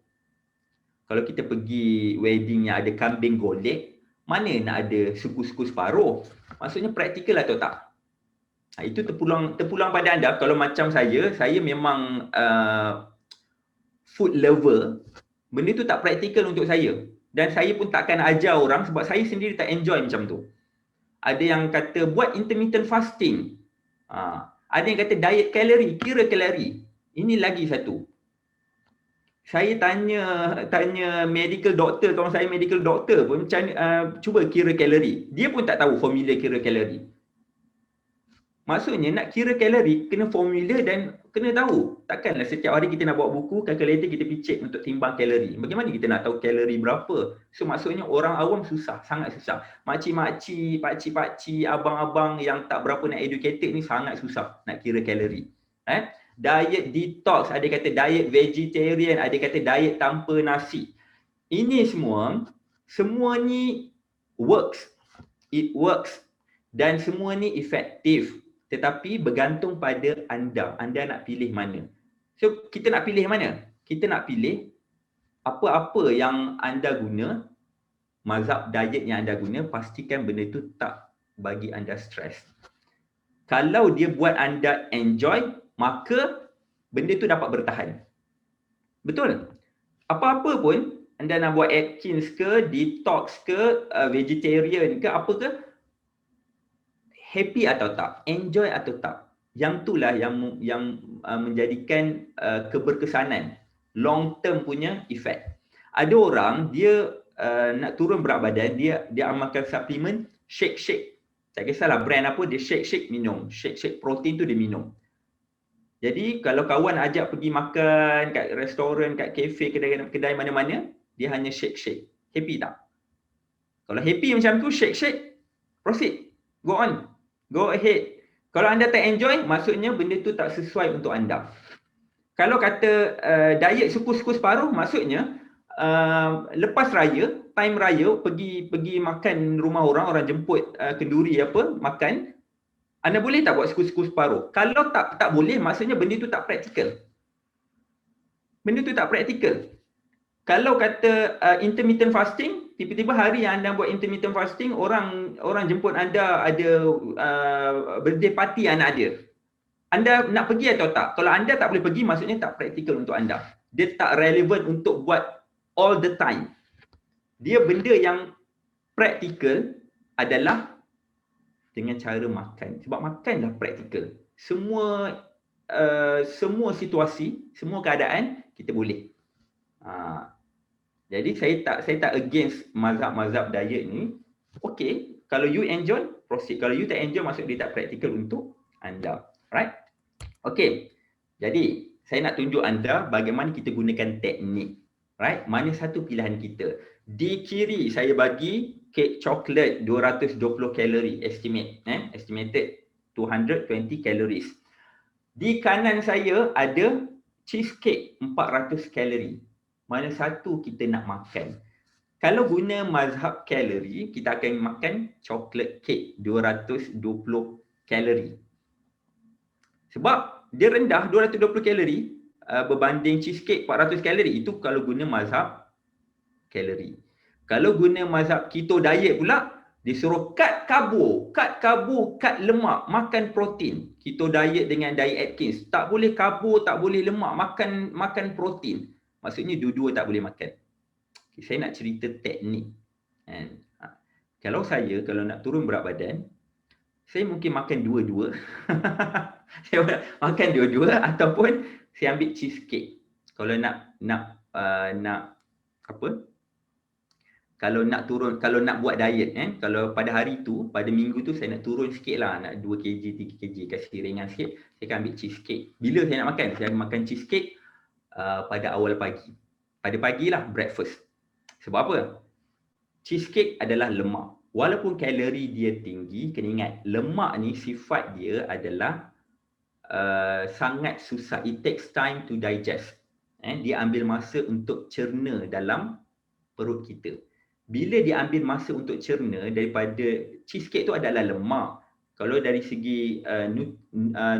Kalau kita pergi wedding yang ada kambing golek, mana nak ada suku-suku separuh? Maksudnya praktikal atau tak? Itu terpulang pada anda. Kalau macam saya memang food lover. Benda tu tak praktikal untuk saya. Dan saya pun takkan ajar orang sebab saya sendiri tak enjoy macam tu. Ada yang kata buat intermittent fasting. Ada yang kata diet kalori, kira kalori. Ini lagi satu. Saya tanya medical doctor, kawan saya medical doctor pun cuba kira kalori. Dia pun tak tahu formula kira kalori. Maksudnya nak kira kalori kena formula dan kena tahu. Takkanlah setiap hari kita nak bawa buku, calculator kita picit untuk timbang kalori. Bagaimana kita nak tahu kalori berapa? So maksudnya orang awam susah, sangat susah. Makcik-makcik, pakcik-pakcik, abang-abang yang tak berapa nak educated ni sangat susah nak kira kalori. Diet detox, ada kata diet vegetarian, ada kata diet tanpa nasi. Ini semua ni works. It works. Dan semua ni efektif. Tetapi bergantung pada anda. Anda nak pilih mana. So, kita nak pilih mana? Kita nak pilih apa-apa yang anda guna, mazhab diet yang anda guna, pastikan benda tu tak bagi anda stres. Kalau dia buat anda enjoy, maka benda tu dapat bertahan. Betul? Apa-apa pun, anda nak buat Atkins ke, detox ke, vegetarian ke, apa ke, happy atau tak, enjoy atau tak, yang itulah yang menjadikan keberkesanan, long term punya efek. Ada orang dia nak turun berat badan, dia amalkan suplemen, shake. Tak kisahlah brand apa, dia shake minum, shake protein tu dia minum. Jadi kalau kawan ajak pergi makan kat restoran, kat kafe, kedai mana-mana, dia hanya shake. Happy tak? Kalau happy macam tu, shake, proceed, go on. Go ahead. Kalau anda tak enjoy, maksudnya benda tu tak sesuai untuk anda. Kalau kata diet suku-suku separuh, maksudnya lepas raya, time raya, pergi makan rumah orang jemput kenduri apa, makan, anda boleh tak buat suku-suku separuh? Kalau tak boleh, maksudnya benda tu tak praktikal. Benda tu tak praktikal. Kalau kata intermittent fasting, tiba-tiba hari yang anda buat intermittent fasting, orang jemput anda ada birthday party anak dia. Anda nak pergi atau tak? Kalau anda tak boleh pergi, maksudnya tak praktikal untuk anda. Dia tak relevan untuk buat all the time. Dia benda yang praktikal adalah dengan cara makan. Sebab makan dah praktikal. Semua situasi, semua keadaan kita boleh. Jadi saya tak against mazhab diet ni. Okay, kalau you enjoy, proceed. Kalau you tak enjoy, maksud dia tak praktikal untuk anda. Right? Okey. Jadi, saya nak tunjuk anda bagaimana kita gunakan teknik. Right? Mana satu pilihan kita. Di kiri saya bagi kek coklat 220 kalori estimated 220 calories. Di kanan saya ada cheesecake 400 kalori. Mana satu kita nak makan? Kalau guna mazhab kalori, kita akan makan chocolate cake 220 kalori. Sebab dia rendah 220 kalori berbanding cheesecake 400 kalori. Itu kalau guna mazhab kalori. Kalau guna mazhab keto diet pula, disuruh cut karbo, cut lemak, makan protein. Keto diet dengan diet Atkins, tak boleh karbo, tak boleh lemak, makan protein. Maksudnya dua-dua tak boleh makan. Okay, saya nak cerita teknik. Kalau nak turun berat badan, saya mungkin makan dua-dua. Saya makan dua-dua ataupun saya ambil cheesecake. Kalau kalau nak buat diet kalau pada hari tu, pada minggu tu saya nak turun sikit lah, nak 2 kg, 3 kg, kasih ringan sikit, saya akan ambil cheesecake. Bila saya nak makan? Saya akan makan cheesecake pada awal pagi. Pada pagi lah, breakfast. Sebab apa? Cheesecake adalah lemak. Walaupun kalori dia tinggi, kena ingat, lemak ni sifat dia adalah sangat susah. It takes time to digest. Dia ambil masa untuk cerna dalam perut kita. Bila dia ambil masa untuk cerna, daripada cheesecake tu adalah lemak. Kalau dari segi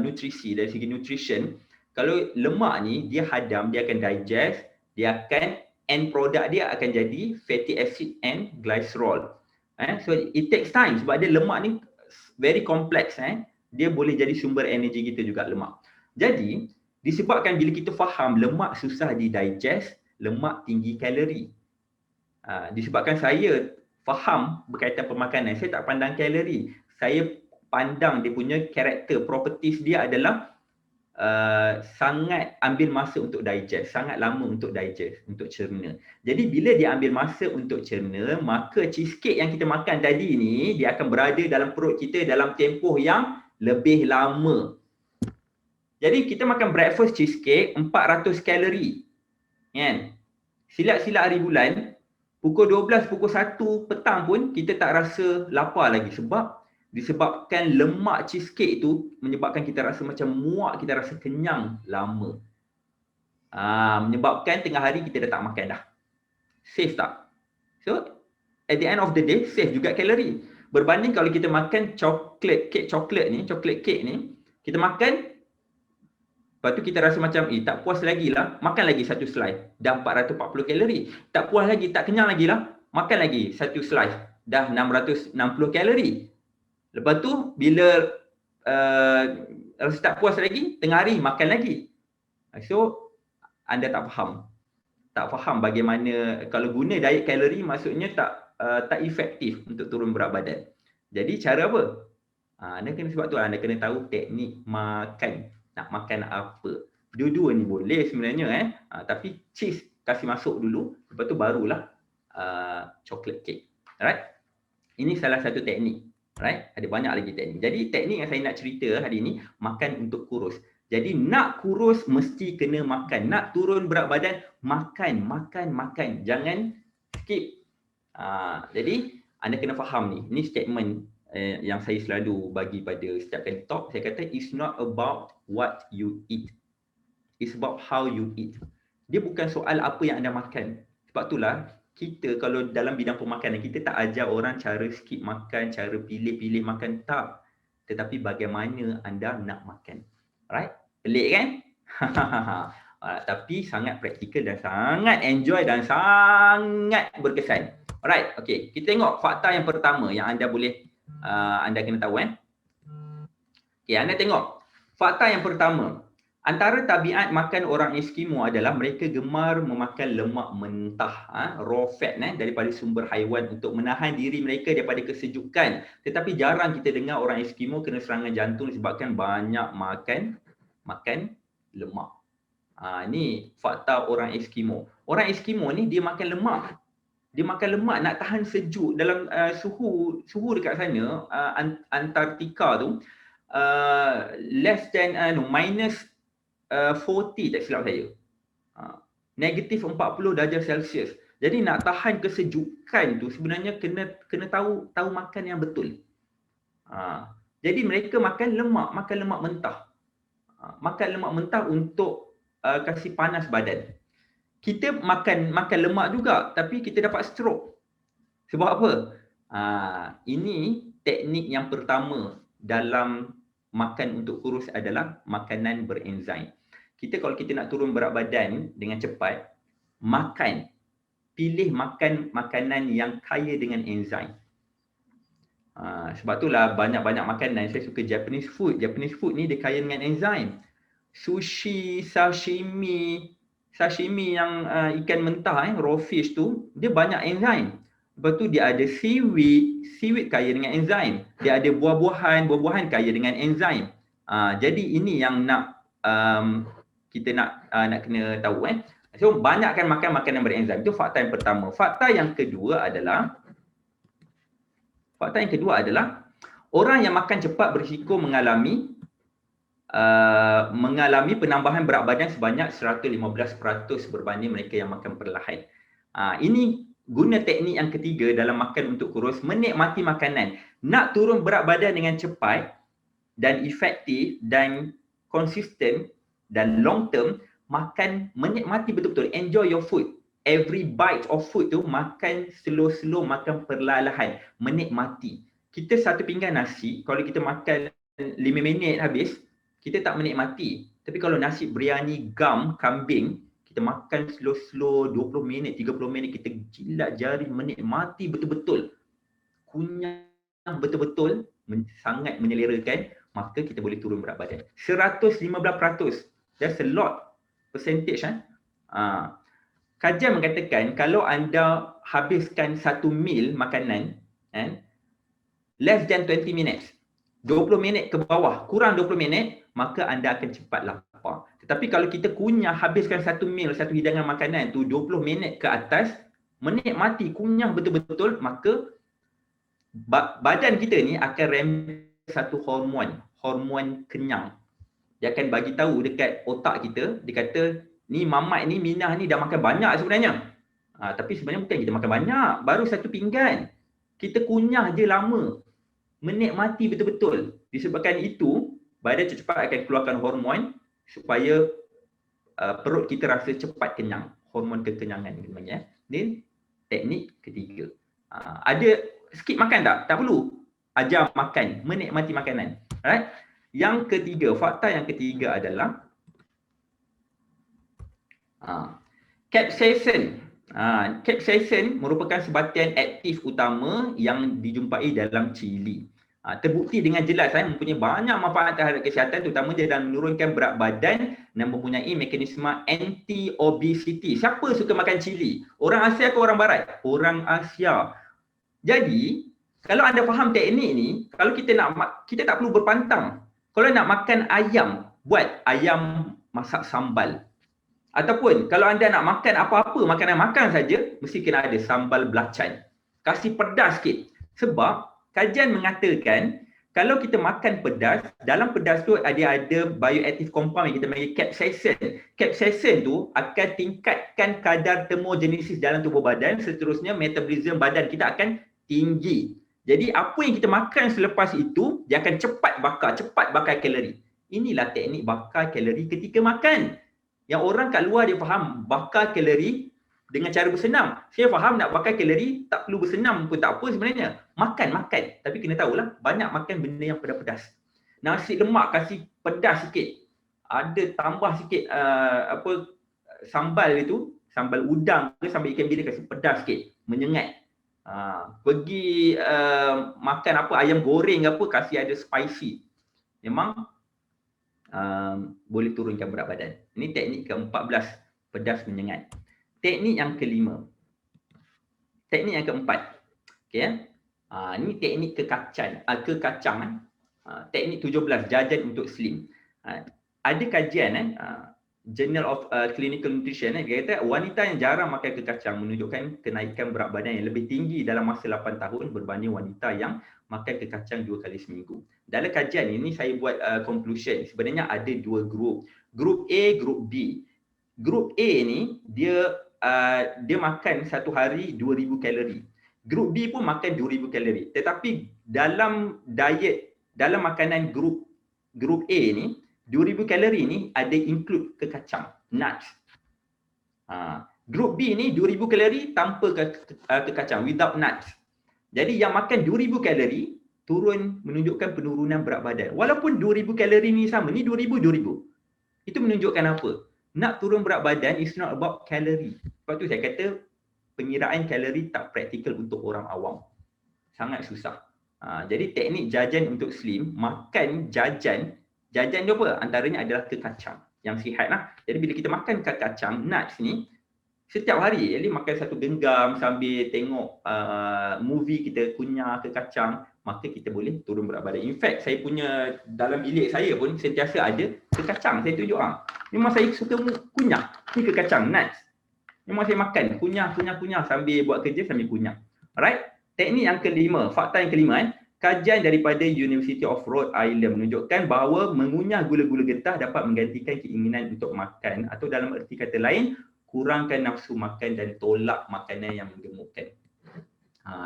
nutrisi, dari segi nutrition, kalau lemak ni dia hadam, dia akan digest, dia akan end product dia akan jadi fatty acid and glycerol. So it takes time sebab dia lemak ni very complex. Dia boleh jadi sumber energi kita juga, lemak. Jadi disebabkan bila kita faham lemak susah di-digest, lemak tinggi kalori. Disebabkan saya faham berkaitan pemakanan, saya tak pandang kalori. Saya pandang dia punya karakter, properties dia adalah sangat ambil masa untuk digest, sangat lama untuk digest, untuk cerna. Jadi bila dia ambil masa untuk cerna, maka cheesecake yang kita makan tadi ni, dia akan berada dalam perut kita dalam tempoh yang lebih lama. Jadi kita makan breakfast cheesecake 400 kalori. Kan? Silat-silat hari bulan, pukul 12, pukul 1 petang pun kita tak rasa lapar lagi sebab disebabkan lemak cheesecake tu menyebabkan kita rasa macam muak, kita rasa kenyang lama. Menyebabkan tengah hari kita dah tak makan dah. Safe tak? So, at the end of the day, safe juga kalori. Berbanding kalau kita makan chocolate cake ni, kita makan, lepas tu kita rasa macam, tak puas lagi lah, makan lagi satu slice, dah 440 kalori. Tak puas lagi, tak kenyang lagi lah, makan lagi satu slice, dah 660 kalori. Lepas tu bila rasa tak puas lagi, tengah hari makan lagi. So anda tak faham bagaimana kalau guna diet kalori, maksudnya tak efektif untuk turun berat badan. Jadi cara apa? Anda kena, sebab tu anda kena tahu teknik makan. Nak makan apa? Dua-dua ni boleh sebenarnya tapi cheese kasih masuk dulu, lepas tu barulah chocolate cake. Alright? Ini salah satu teknik. Right? Ada banyak lagi teknik. Jadi teknik yang saya nak cerita hari ini, makan untuk kurus. Jadi nak kurus mesti kena makan. Nak turun berat badan, makan. Jangan skip. Jadi anda kena faham ni. Ini statement yang saya selalu bagi pada setiap kali talk. Saya kata it's not about what you eat. It's about how you eat. Dia bukan soal apa yang anda makan. Sebab itulah kita kalau dalam bidang pemakanan, kita tak ajar orang cara skip makan, cara pilih-pilih makan, tak. Tetapi bagaimana anda nak makan. Alright? Pelik kan? Tapi sangat praktikal dan sangat enjoy dan sangat berkesan. Alright, okay. Kita tengok fakta yang pertama yang anda boleh, anda kena tahu. Okay, anda tengok. Fakta yang pertama. Antara tabiat makan orang Eskimo adalah mereka gemar memakan lemak mentah, raw fat daripada sumber haiwan untuk menahan diri mereka daripada kesejukan. Tetapi jarang kita dengar orang Eskimo kena serangan jantung disebabkan banyak makan lemak. Ni fakta orang Eskimo. Orang Eskimo ni dia makan lemak. Dia makan lemak nak tahan sejuk dalam suhu dekat sana, Antartika tu. less than minus 40 tak silap saya. Negatif 40 darjah Celsius. Jadi nak tahan kesejukan tu sebenarnya kena tahu makan yang betul. Jadi mereka makan lemak mentah. Makan lemak mentah untuk kasih panas badan. Kita makan lemak juga tapi kita dapat stroke. Sebab apa? Ini teknik yang pertama dalam makan untuk kurus adalah makanan berenzim. Kalau kita nak turun berat badan dengan cepat, pilih makan makanan yang kaya dengan enzim. Sebab itulah banyak-banyak makanan, saya suka Japanese food. Japanese food ni dia kaya dengan enzim. Sushi, sashimi yang ikan mentah, raw fish tu, dia banyak enzim. Lepas tu dia ada seaweed kaya dengan enzim. Dia ada buah-buahan kaya dengan enzim. Jadi ini yang kita nak kena tahu. So banyakkan makan makanan berenzim. Itu fakta yang pertama. Fakta yang kedua adalah orang yang makan cepat berisiko mengalami penambahan berat badan sebanyak 115% berbanding mereka yang makan perlahan. Ini guna teknik yang ketiga dalam makan untuk kurus, menikmati makanan. Nak turun berat badan dengan cepat dan efektif dan konsisten dan long term, menikmati betul-betul, enjoy your food. Every bite of food tu makan slow, makan perlahan, menikmati. Kita satu pinggan nasi, kalau kita makan 5 minit habis, kita tak menikmati. Tapi kalau nasi biryani gam kambing, kita makan slow 20 minit, 30 minit, kita jilat jari, menikmati betul-betul. Kunyah betul-betul, sangat menyelerakan, maka kita boleh turun berat badan. 115%. That's a lot percentage. Kajian mengatakan kalau anda habiskan satu meal makanan less than 20 minutes, 20 minit ke bawah, kurang 20 minit, maka anda akan cepat lapar. Tetapi kalau kita habiskan satu meal, satu hidangan makanan tu 20 minit ke atas, menikmati, kunyah betul-betul, maka badan kita ni akan release satu hormon kenyang. Dia akan bagi tahu dekat otak kita, dia kata ni Mamat ni, Minah ni dah makan banyak sebenarnya. Tapi sebenarnya bukan kita makan banyak, baru satu pinggan. Kita kunyah je lama. Menikmati betul-betul. Disebabkan itu, badan cepat akan keluarkan hormon supaya perut kita rasa cepat kenyang. Hormon kekenyangan namanya. Ini teknik ketiga. Ada skip makan tak? Tak perlu. Ajar makan, menikmati makanan. Alright? Yang ketiga, fakta yang ketiga adalah capsaicin. Capsaicin merupakan sebatian aktif utama yang dijumpai dalam cili. Terbukti dengan jelas mempunyai banyak manfaat terhadap kesihatan, terutama dia dalam menurunkan berat badan dan mempunyai mekanisme anti-obesity. Siapa suka makan cili? Orang Asia ke orang Barat? Orang Asia. Jadi, kalau anda faham teknik ni, kalau kita tak perlu berpantang. Kalau nak makan ayam, buat ayam masak sambal. Ataupun kalau anda nak makan apa-apa makanan makan saja, mesti kena ada sambal belacan. Kasih pedas sikit. Sebab kajian mengatakan kalau kita makan pedas, dalam pedas tu ada bioactive compound yang kita panggil capsaicin. Capsaicin tu akan tingkatkan kadar termogenesis dalam tubuh badan, seterusnya metabolisme badan kita akan tinggi. Jadi apa yang kita makan selepas itu, dia akan cepat bakar kalori. Inilah teknik bakar kalori ketika makan. Yang orang kat luar dia faham bakar kalori dengan cara bersenam. Saya faham nak bakar kalori tak perlu bersenam pun tak apa sebenarnya. Makan. Tapi kena tahulah banyak makan benda yang pedas-pedas. Nasi lemak kasih pedas sikit. Ada tambah sikit sambal itu, sambal udang ke sambal ikan bilis kasih pedas sikit, menyengat. Pergi makan ayam goreng kasih ada spicy. Memang boleh turunkan berat badan. Ini teknik ke-14, pedas menyengat. Teknik yang kelima. Teknik yang keempat. Okey. Ini teknik kekacang. Teknik 17, jajan untuk slim. Ada kajian Journal of Clinical Nutrition, dia kata wanita yang jarang makan kekacang menunjukkan kenaikan berat badan yang lebih tinggi dalam masa 8 tahun berbanding wanita yang makan kekacang 2 kali seminggu. Dalam kajian ini saya buat conclusion, sebenarnya ada 2 grup. Grup A, grup B. Grup A ni dia makan satu hari 2000 kalori. Grup B pun makan 2000 kalori. Tetapi dalam diet, dalam makanan grup A ni 2000 kalori ni ada include kekacang, nuts. Grup B ni 2000 kalori tanpa kekacang, without nuts. Jadi yang makan 2000 kalori turun menunjukkan penurunan berat badan. Walaupun 2000 kalori ni sama, ni 2000. Itu menunjukkan apa? Nak turun berat badan is not about kalori. Sebab tu saya kata pengiraan kalori tak praktikal untuk orang awam. Sangat susah. Jadi teknik jajan untuk slim, makan jajan dia apa? Antaranya adalah kekacang yang sihat lah. Jadi bila kita makan kekacang, nuts ni, setiap hari, jadi makan satu genggam sambil tengok movie, kita kunyah kekacang, maka kita boleh turun berat badan. In fact, saya punya dalam bilik saya pun sentiasa ada kekacang. Saya tunjuk memang saya suka kunyah. Ni kekacang, nuts. Memang saya makan, kunyah sambil buat kerja sambil kunyah. Alright? Teknik yang kelima, fakta yang kelima kajian daripada University of Rhode Island menunjukkan bahawa mengunyah gula-gula getah dapat menggantikan keinginan untuk makan, atau dalam erti kata lain, kurangkan nafsu makan dan tolak makanan yang menggemukkan.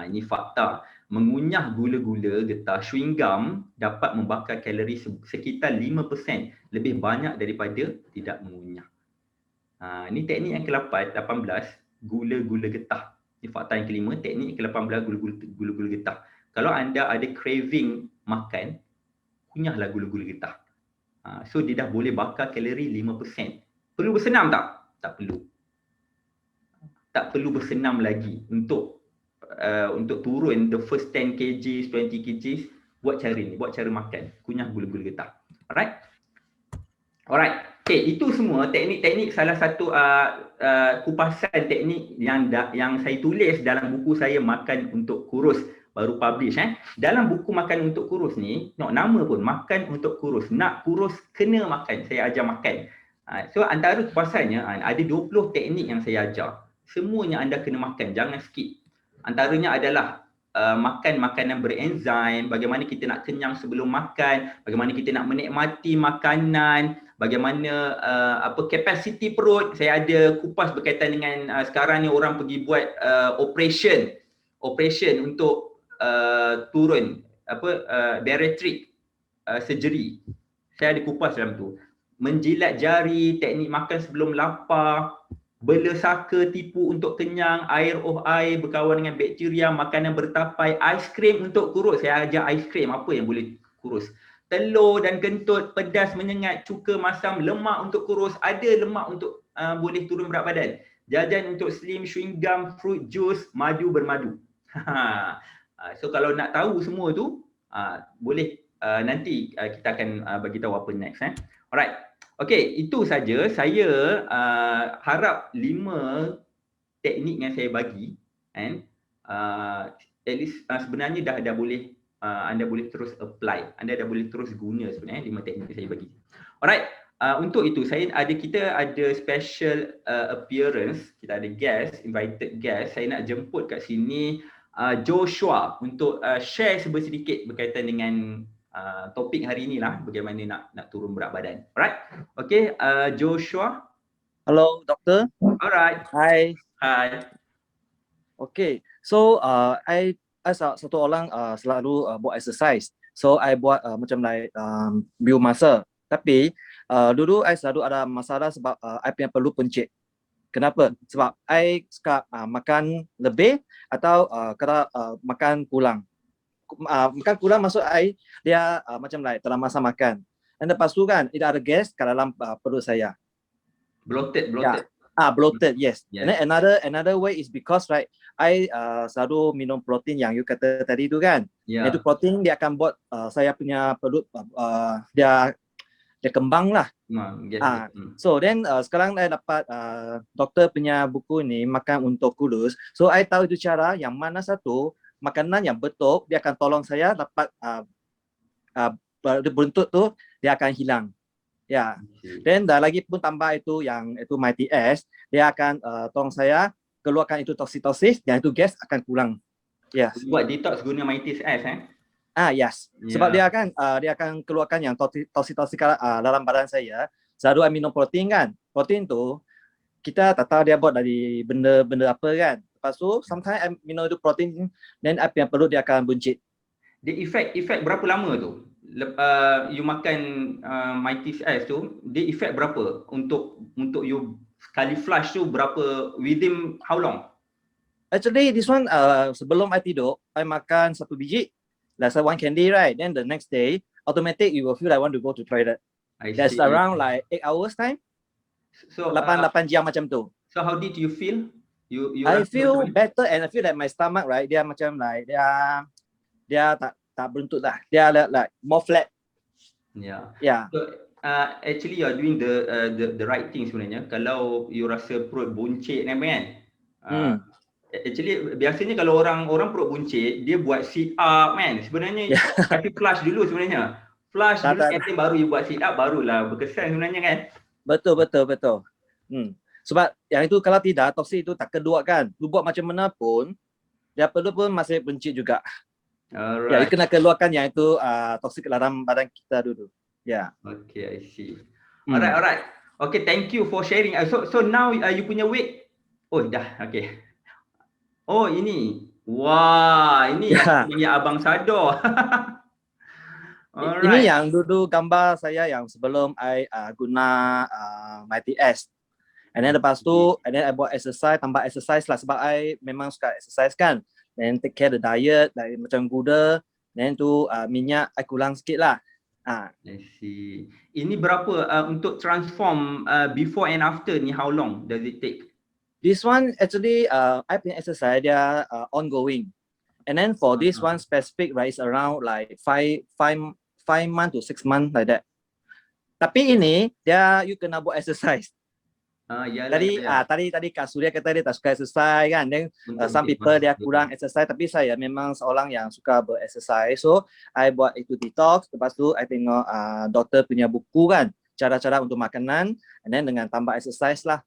Ini fakta. Mengunyah gula-gula getah, chewing gum dapat membakar kalori sekitar 5% lebih banyak daripada tidak mengunyah. Ini teknik yang ke-18, gula-gula getah. Ini fakta yang kelima, teknik yang ke-18, gula-gula getah. Kalau anda ada craving makan, kunyahlah gula-gula getah. So dia dah boleh bakar kalori 5%. Perlu bersenam tak? Tak perlu. Tak perlu bersenam lagi untuk turun the first 10 kg, 20 kg. Buat cara makan, kunyah gula-gula getah. Alright. Okay, itu semua teknik-teknik, salah satu kupasan teknik yang saya tulis dalam buku saya Makan Untuk Kurus, baru publish. Dalam buku Makan Untuk Kurus ni, nama pun Makan Untuk Kurus. Nak kurus kena makan, saya ajar makan. So antara kupasannya ada 20 teknik yang saya ajar. Semuanya anda kena makan, jangan skip. Antaranya adalah makan makanan berenzim, bagaimana kita nak kenyang sebelum makan, bagaimana kita nak menikmati makanan, bagaimana kapasiti perut. Saya ada kupas berkaitan dengan sekarang ni orang pergi buat operation untuk turun bariatric surgery. Saya ada kupas dalam tu. Menjilat jari, teknik makan sebelum lapar, bela saka tipu untuk kenyang, air berkawan dengan bakteria, makanan bertapai, aiskrim untuk kurus. Saya ajar aiskrim apa yang boleh kurus. Telur dan kentut, pedas menyengat, cuka masam, lemak untuk kurus, ada lemak untuk boleh turun berat badan. Jajan untuk slim, chewing gum, fruit juice, madu bermadu. So kalau nak tahu semua tu, boleh nanti kita akan bagi tahu apa next. Alright. Okay, itu saja. Saya harap 5 teknik yang saya bagi, at least sebenarnya dah boleh anda boleh terus apply. Anda dah boleh terus guna sebenarnya 5 teknik yang saya bagi. Alright. Untuk itu kita ada special appearance, kita ada guest, invited guest. Saya nak jemput kat sini Joshua untuk share sedikit berkaitan dengan topik hari ni lah, bagaimana nak turun berat badan. Alright. Okay, Joshua. Hello, doktor. Alright. Hi. Okay, so I satu orang selalu buat exercise. So I buat macam like build muscle. Tapi dulu I selalu ada masalah sebab I punya perlu pencit. Kenapa? Sebab I suka makan lebih atau kalau makan kurang. Makan kurang maksud I dia macam like dalam masa makan. Dan lepas tu kan ada gas kat dalam perut saya. Bloated. Yeah. Bloated, yes. And then another way is because right, I selalu minum protein yang you kata tadi tu kan. Yeah. Itu protein dia akan buat saya punya perut dia kembang lah. So then sekarang saya dapat doktor punya buku ni Makan Untuk Kurus. So I tahu itu cara yang mana satu makanan yang betul dia akan tolong saya dapat bentuk tu dia akan hilang. Ya. Dan dah lagi pun tambah itu yang itu MyTS, dia akan tolong saya keluarkan itu toksitosis dan itu gas akan pulang. Yes. Buat detox guna MyTS Yes. Sebab dia akan keluarkan yang toksitosis dalam badan saya. Selalu I minum protein kan. Protein tu kita tak tahu dia buat dari benda-benda apa kan. Lepas tu sometimes I minum itu protein dan I punya perut dia akan buncit. Dia efek berapa lama tu? You makan MyTS tu, dia efek berapa untuk you sekali flush tu berapa, within how long? Actually this one sebelum I tidur, I makan 1 biji, that's one candy, right? Then the next day automatic you will feel like want to go to toilet. That's around like 8 hours time. So 8 jam macam tu. So how did you feel? You I feel better and I feel that my stomach, right, dia macam like dia tak beruntut lah. Dia like more flat. Yeah. So actually you are doing the right thing sebenarnya. Kalau you rasa perut buncit kan, actually biasanya kalau orang perut buncit, dia buat sit up kan. Sebenarnya kasi flush dulu sebenarnya. Flush dulu nanti baru you buat sit up, barulah berkesan sebenarnya kan. Betul. Sebab yang itu kalau tidak toksik itu tak keluarkan. Lu buat macam mana pun dia perlu pun masih buncit juga. Alright. Ya, you kena keluarkan yang itu toksik ke dalam badan kita dulu. Ya. Okay, I see. Alright. Okay, thank you for sharing. So now you punya weight. Oh, dah. Okay. Oh, ini. Wah, ini yang Abang Sador. Ini yang dulu gambar saya yang sebelum I guna MyTS. And then lepas tu, I buat exercise, tambah exercise lah sebab I memang suka exercise kan. Then take care the diet, like macam gula. Then tu minyak I kurang sikit lah. I see. Ini berapa untuk transform before and after ni, how long does it take? This one actually I punya exercise dia ongoing. And then for this one specific, right, is around like 5 months to 6 months like that. Tapi ini dia you kena buat exercise. Tadi Kak Surya kata dia tak suka exercise kan. Then some people dia kurang exercise, tapi saya memang seorang yang suka ber-exercise. So I buat itu detox, lepas tu I tengok doktor punya buku kan, cara-cara untuk makanan, and then dengan tambah exercise lah.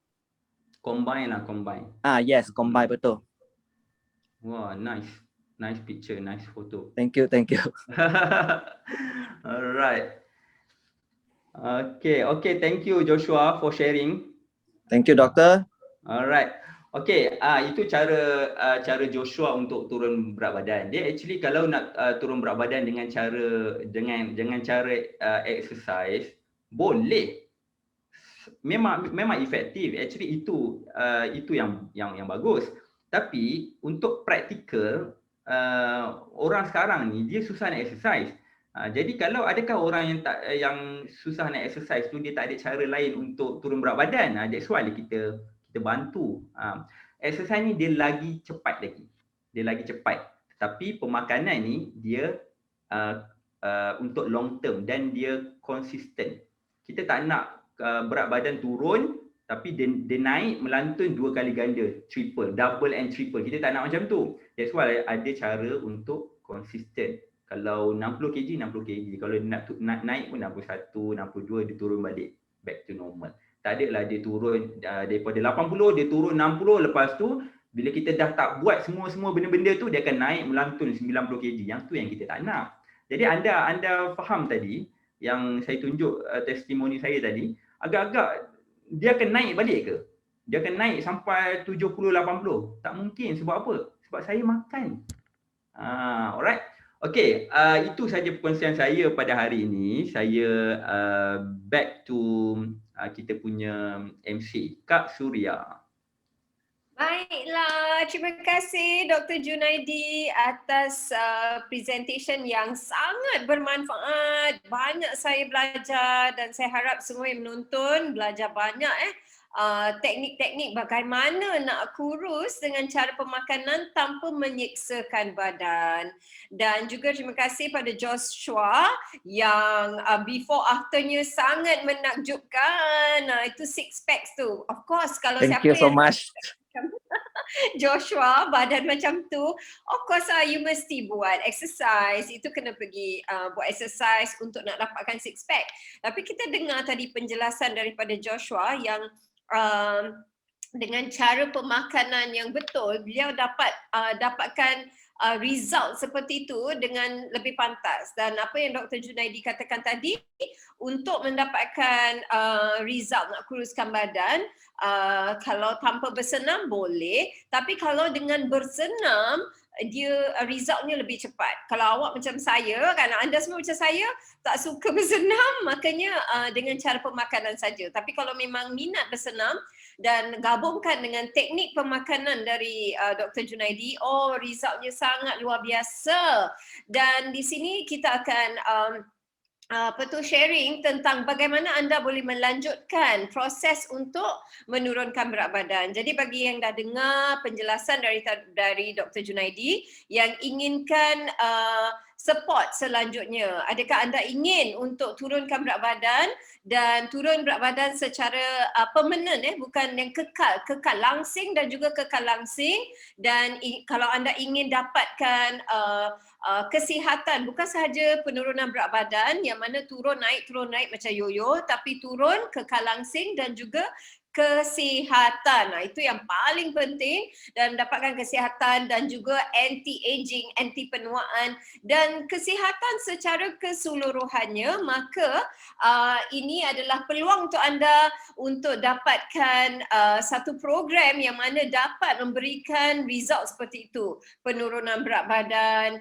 Combine. Yes, combine betul. Wah, nice picture, nice photo. Thank you. Alright. Okay, thank you Joshua for sharing. Thank you, doktor. Alright. Okay, itu cara Joshua untuk turun berat badan. Dia actually kalau nak turun berat badan dengan cara exercise, boleh. Memang efektif. Actually itu yang bagus. Tapi untuk praktikal, orang sekarang ni dia susah nak exercise. Jadi kalau adakah orang yang susah nak exercise tu dia tak ada cara lain untuk turun berat badan, that's why kita bantu. Exercise ni dia lagi cepat. Tapi pemakanan ni dia untuk long term dan dia konsisten. Kita tak nak berat badan turun tapi dia naik melantun 2 kali ganda, double and triple. Kita tak nak macam tu. That's why ada cara untuk konsisten. Kalau 60 kg, 60 kg. Kalau nak naik pun 61, 62, dia turun balik. Back to normal. Tak adalah dia turun daripada 80, dia turun 60. Lepas tu, bila kita dah tak buat semua benda-benda tu, dia akan naik melantun 90 kg. Yang tu yang kita tak nak. Jadi anda faham tadi, yang saya tunjuk testimoni saya tadi, agak-agak dia akan naik balik ke? Dia akan naik sampai 70, 80. Tak mungkin. Sebab apa? Sebab saya makan. Alright. Okay, itu saja perkongsian saya pada hari ini. Saya back to kita punya MC, Kak Surya. Baiklah, terima kasih Dr. Junaidi atas presentation yang sangat bermanfaat. Banyak saya belajar dan saya harap semua yang menonton belajar banyak teknik-teknik bagaimana nak kurus dengan cara pemakanan tanpa menyiksakan badan. Dan juga terima kasih pada Joshua yang before afternya sangat menakjubkan. Itu 6 packs tu. Of course kalau Thank you so much. Joshua badan macam tu, of course you mesti buat exercise. Itu kena pergi buat exercise untuk nak dapatkan six pack. Tapi kita dengar tadi penjelasan daripada Joshua yang dengan cara pemakanan yang betul, beliau dapatkan result seperti itu dengan lebih pantas. Dan apa yang Dr. Junaidi katakan tadi, untuk mendapatkan result nak kuruskan badan, kalau tanpa bersenam boleh, tapi kalau dengan bersenam dia resultnya lebih cepat. Kalau awak macam saya, kan anda semua macam saya tak suka bersenam, makanya dengan cara pemakanan saja. Tapi kalau memang minat bersenam dan gabungkan dengan teknik pemakanan dari Dr. Junaidi, resultnya sangat luar biasa. Dan di sini kita akan sharing tentang bagaimana anda boleh melanjutkan proses untuk menurunkan berat badan. Jadi bagi yang dah dengar penjelasan dari Dr. Junaidi yang inginkan support selanjutnya, adakah anda ingin untuk turunkan berat badan dan turun berat badan secara permanent, bukan yang kekal langsing dan juga kekal langsing. Dan kalau anda ingin dapatkan kesihatan, bukan sahaja penurunan berat badan yang mana turun naik macam yoyo, tapi turun kekal langsing dan juga kesihatan. Itu yang paling penting, dan dapatkan kesihatan dan juga anti-aging, anti penuaan dan kesihatan secara keseluruhannya. Maka ini adalah peluang untuk anda untuk dapatkan satu program yang mana dapat memberikan result seperti itu. Penurunan berat badan,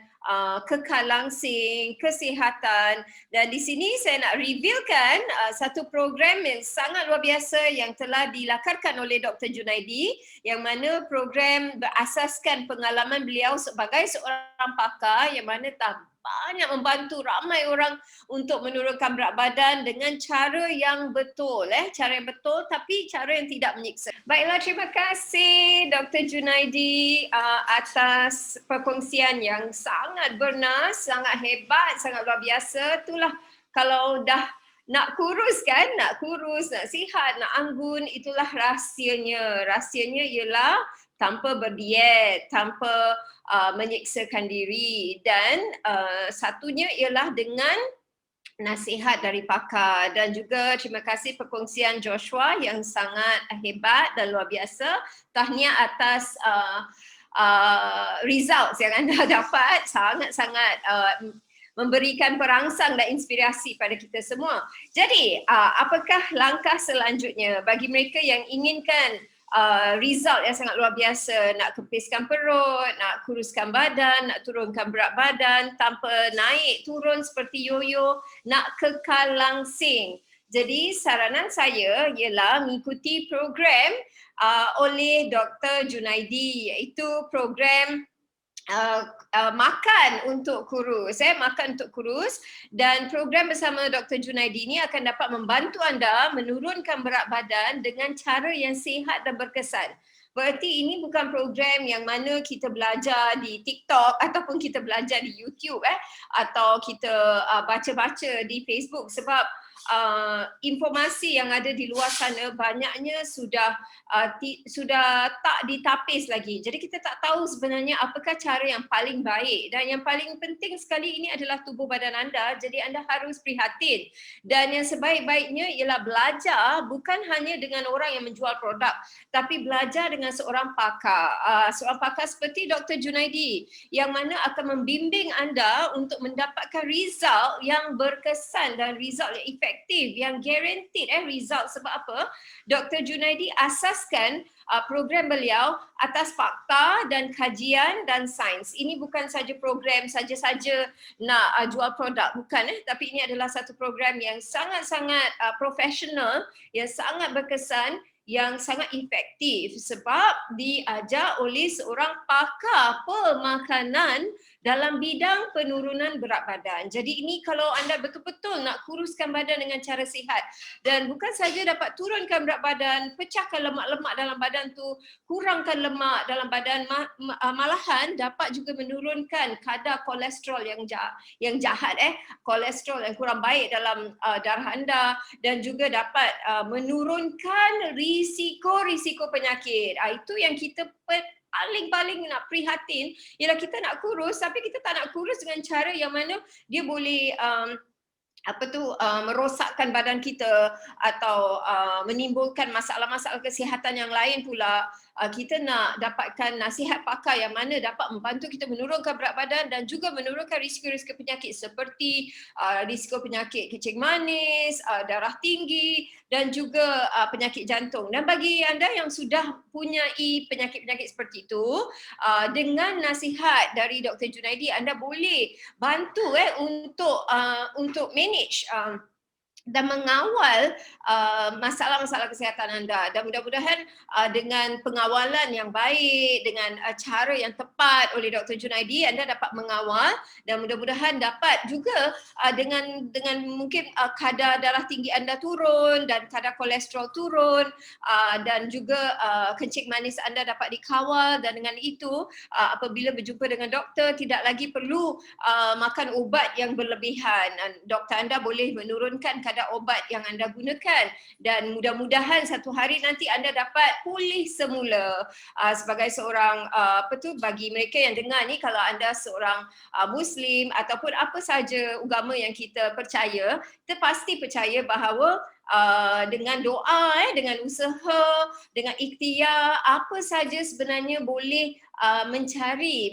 kekal langsing, kesihatan. Dan di sini saya nak revealkan satu program yang sangat luar biasa yang telah dilakarkan oleh Dr. Junaidi, yang mana program berasaskan pengalaman beliau sebagai seorang pakar yang mana banyak membantu ramai orang untuk menurunkan berat badan dengan cara yang betul, cara yang betul tapi cara yang tidak menyiksa. Baiklah, terima kasih Dr. Junaidi atas perkongsian yang sangat bernas, sangat hebat, sangat luar biasa. Itulah kalau dah nak kurus kan, nak sihat, nak anggun, itulah rahsianya. Rahsianya ialah tanpa berdiet, tanpa menyiksakan diri, dan satunya ialah dengan nasihat dari pakar. Dan juga terima kasih perkongsian Joshua yang sangat hebat dan luar biasa. Tahniah atas results yang anda dapat, sangat-sangat memberikan perangsang dan inspirasi pada kita semua. Jadi, apakah langkah selanjutnya bagi mereka yang inginkan result yang sangat luar biasa, nak kepiskan perut, nak kuruskan badan, nak turunkan berat badan tanpa naik turun seperti yoyo, nak kekal langsing? Jadi saranan saya ialah mengikuti program oleh Dr. Junaidi, iaitu program makan untuk kurus, makan untuk kurus. Dan program bersama Dr. Junaidi ini akan dapat membantu anda menurunkan berat badan dengan cara yang sihat dan berkesan. Berarti ini bukan program yang mana kita belajar di TikTok ataupun kita belajar di YouTube atau kita baca-baca di Facebook, sebab informasi yang ada di luar sana banyaknya sudah tak ditapis lagi. Jadi kita tak tahu sebenarnya apakah cara yang paling baik. Dan yang paling penting sekali ini adalah tubuh badan anda. Jadi anda harus prihatin. Dan yang sebaik-baiknya ialah belajar bukan hanya dengan orang yang menjual produk, tapi belajar dengan seorang pakar. Seorang pakar seperti Dr. Junaidi yang mana akan membimbing anda untuk mendapatkan result yang berkesan dan result yang efektif, yang guaranteed result. Sebab apa? Dr. Junaidi asaskan program beliau atas fakta dan kajian dan sains. Ini bukan saja program saja-saja nak jual produk, bukan, tapi ini adalah satu program yang sangat-sangat profesional, yang sangat berkesan, yang sangat efektif sebab diajar oleh seorang pakar pemakanan dalam bidang penurunan berat badan. Jadi ini kalau anda betul-betul nak kuruskan badan dengan cara sihat, dan bukan saja dapat turunkan berat badan, pecahkan lemak-lemak dalam badan tu, kurangkan lemak dalam badan, malahan dapat juga menurunkan kadar kolesterol yang jahat, kolesterol yang kurang baik dalam darah anda, dan juga dapat menurunkan risiko penyakit. Itu yang kita paling nak prihatin ialah kita nak kurus, tapi kita tak nak kurus dengan cara yang mana dia boleh merosakkan badan kita atau menimbulkan masalah-masalah kesihatan yang lain pula. Kita nak dapatkan nasihat pakar yang mana dapat membantu kita menurunkan berat badan dan juga menurunkan risiko-risiko penyakit seperti risiko penyakit kencing manis, darah tinggi dan juga penyakit jantung. Dan bagi anda yang sudah punyai penyakit-penyakit seperti itu, dengan nasihat dari Dr. Junaidi, anda boleh bantu untuk manage dan mengawal masalah-masalah kesihatan anda. Dan mudah-mudahan dengan pengawalan yang baik, dengan cara yang tepat oleh Dr. Junaidi, anda dapat mengawal dan mudah-mudahan dapat juga dengan mungkin kadar darah tinggi anda turun dan kadar kolesterol turun, dan juga kencing manis anda dapat dikawal, dan dengan itu apabila berjumpa dengan doktor tidak lagi perlu makan ubat yang berlebihan. Doktor anda boleh menurunkan kadar obat yang anda gunakan dan mudah-mudahan satu hari nanti anda dapat pulih semula. Sebagai seorang bagi mereka yang dengar ni, kalau anda seorang Muslim ataupun apa saja agama yang kita percaya, kita pasti percaya bahawa dengan doa, dengan usaha, dengan ikhtiar, apa saja sebenarnya boleh mencari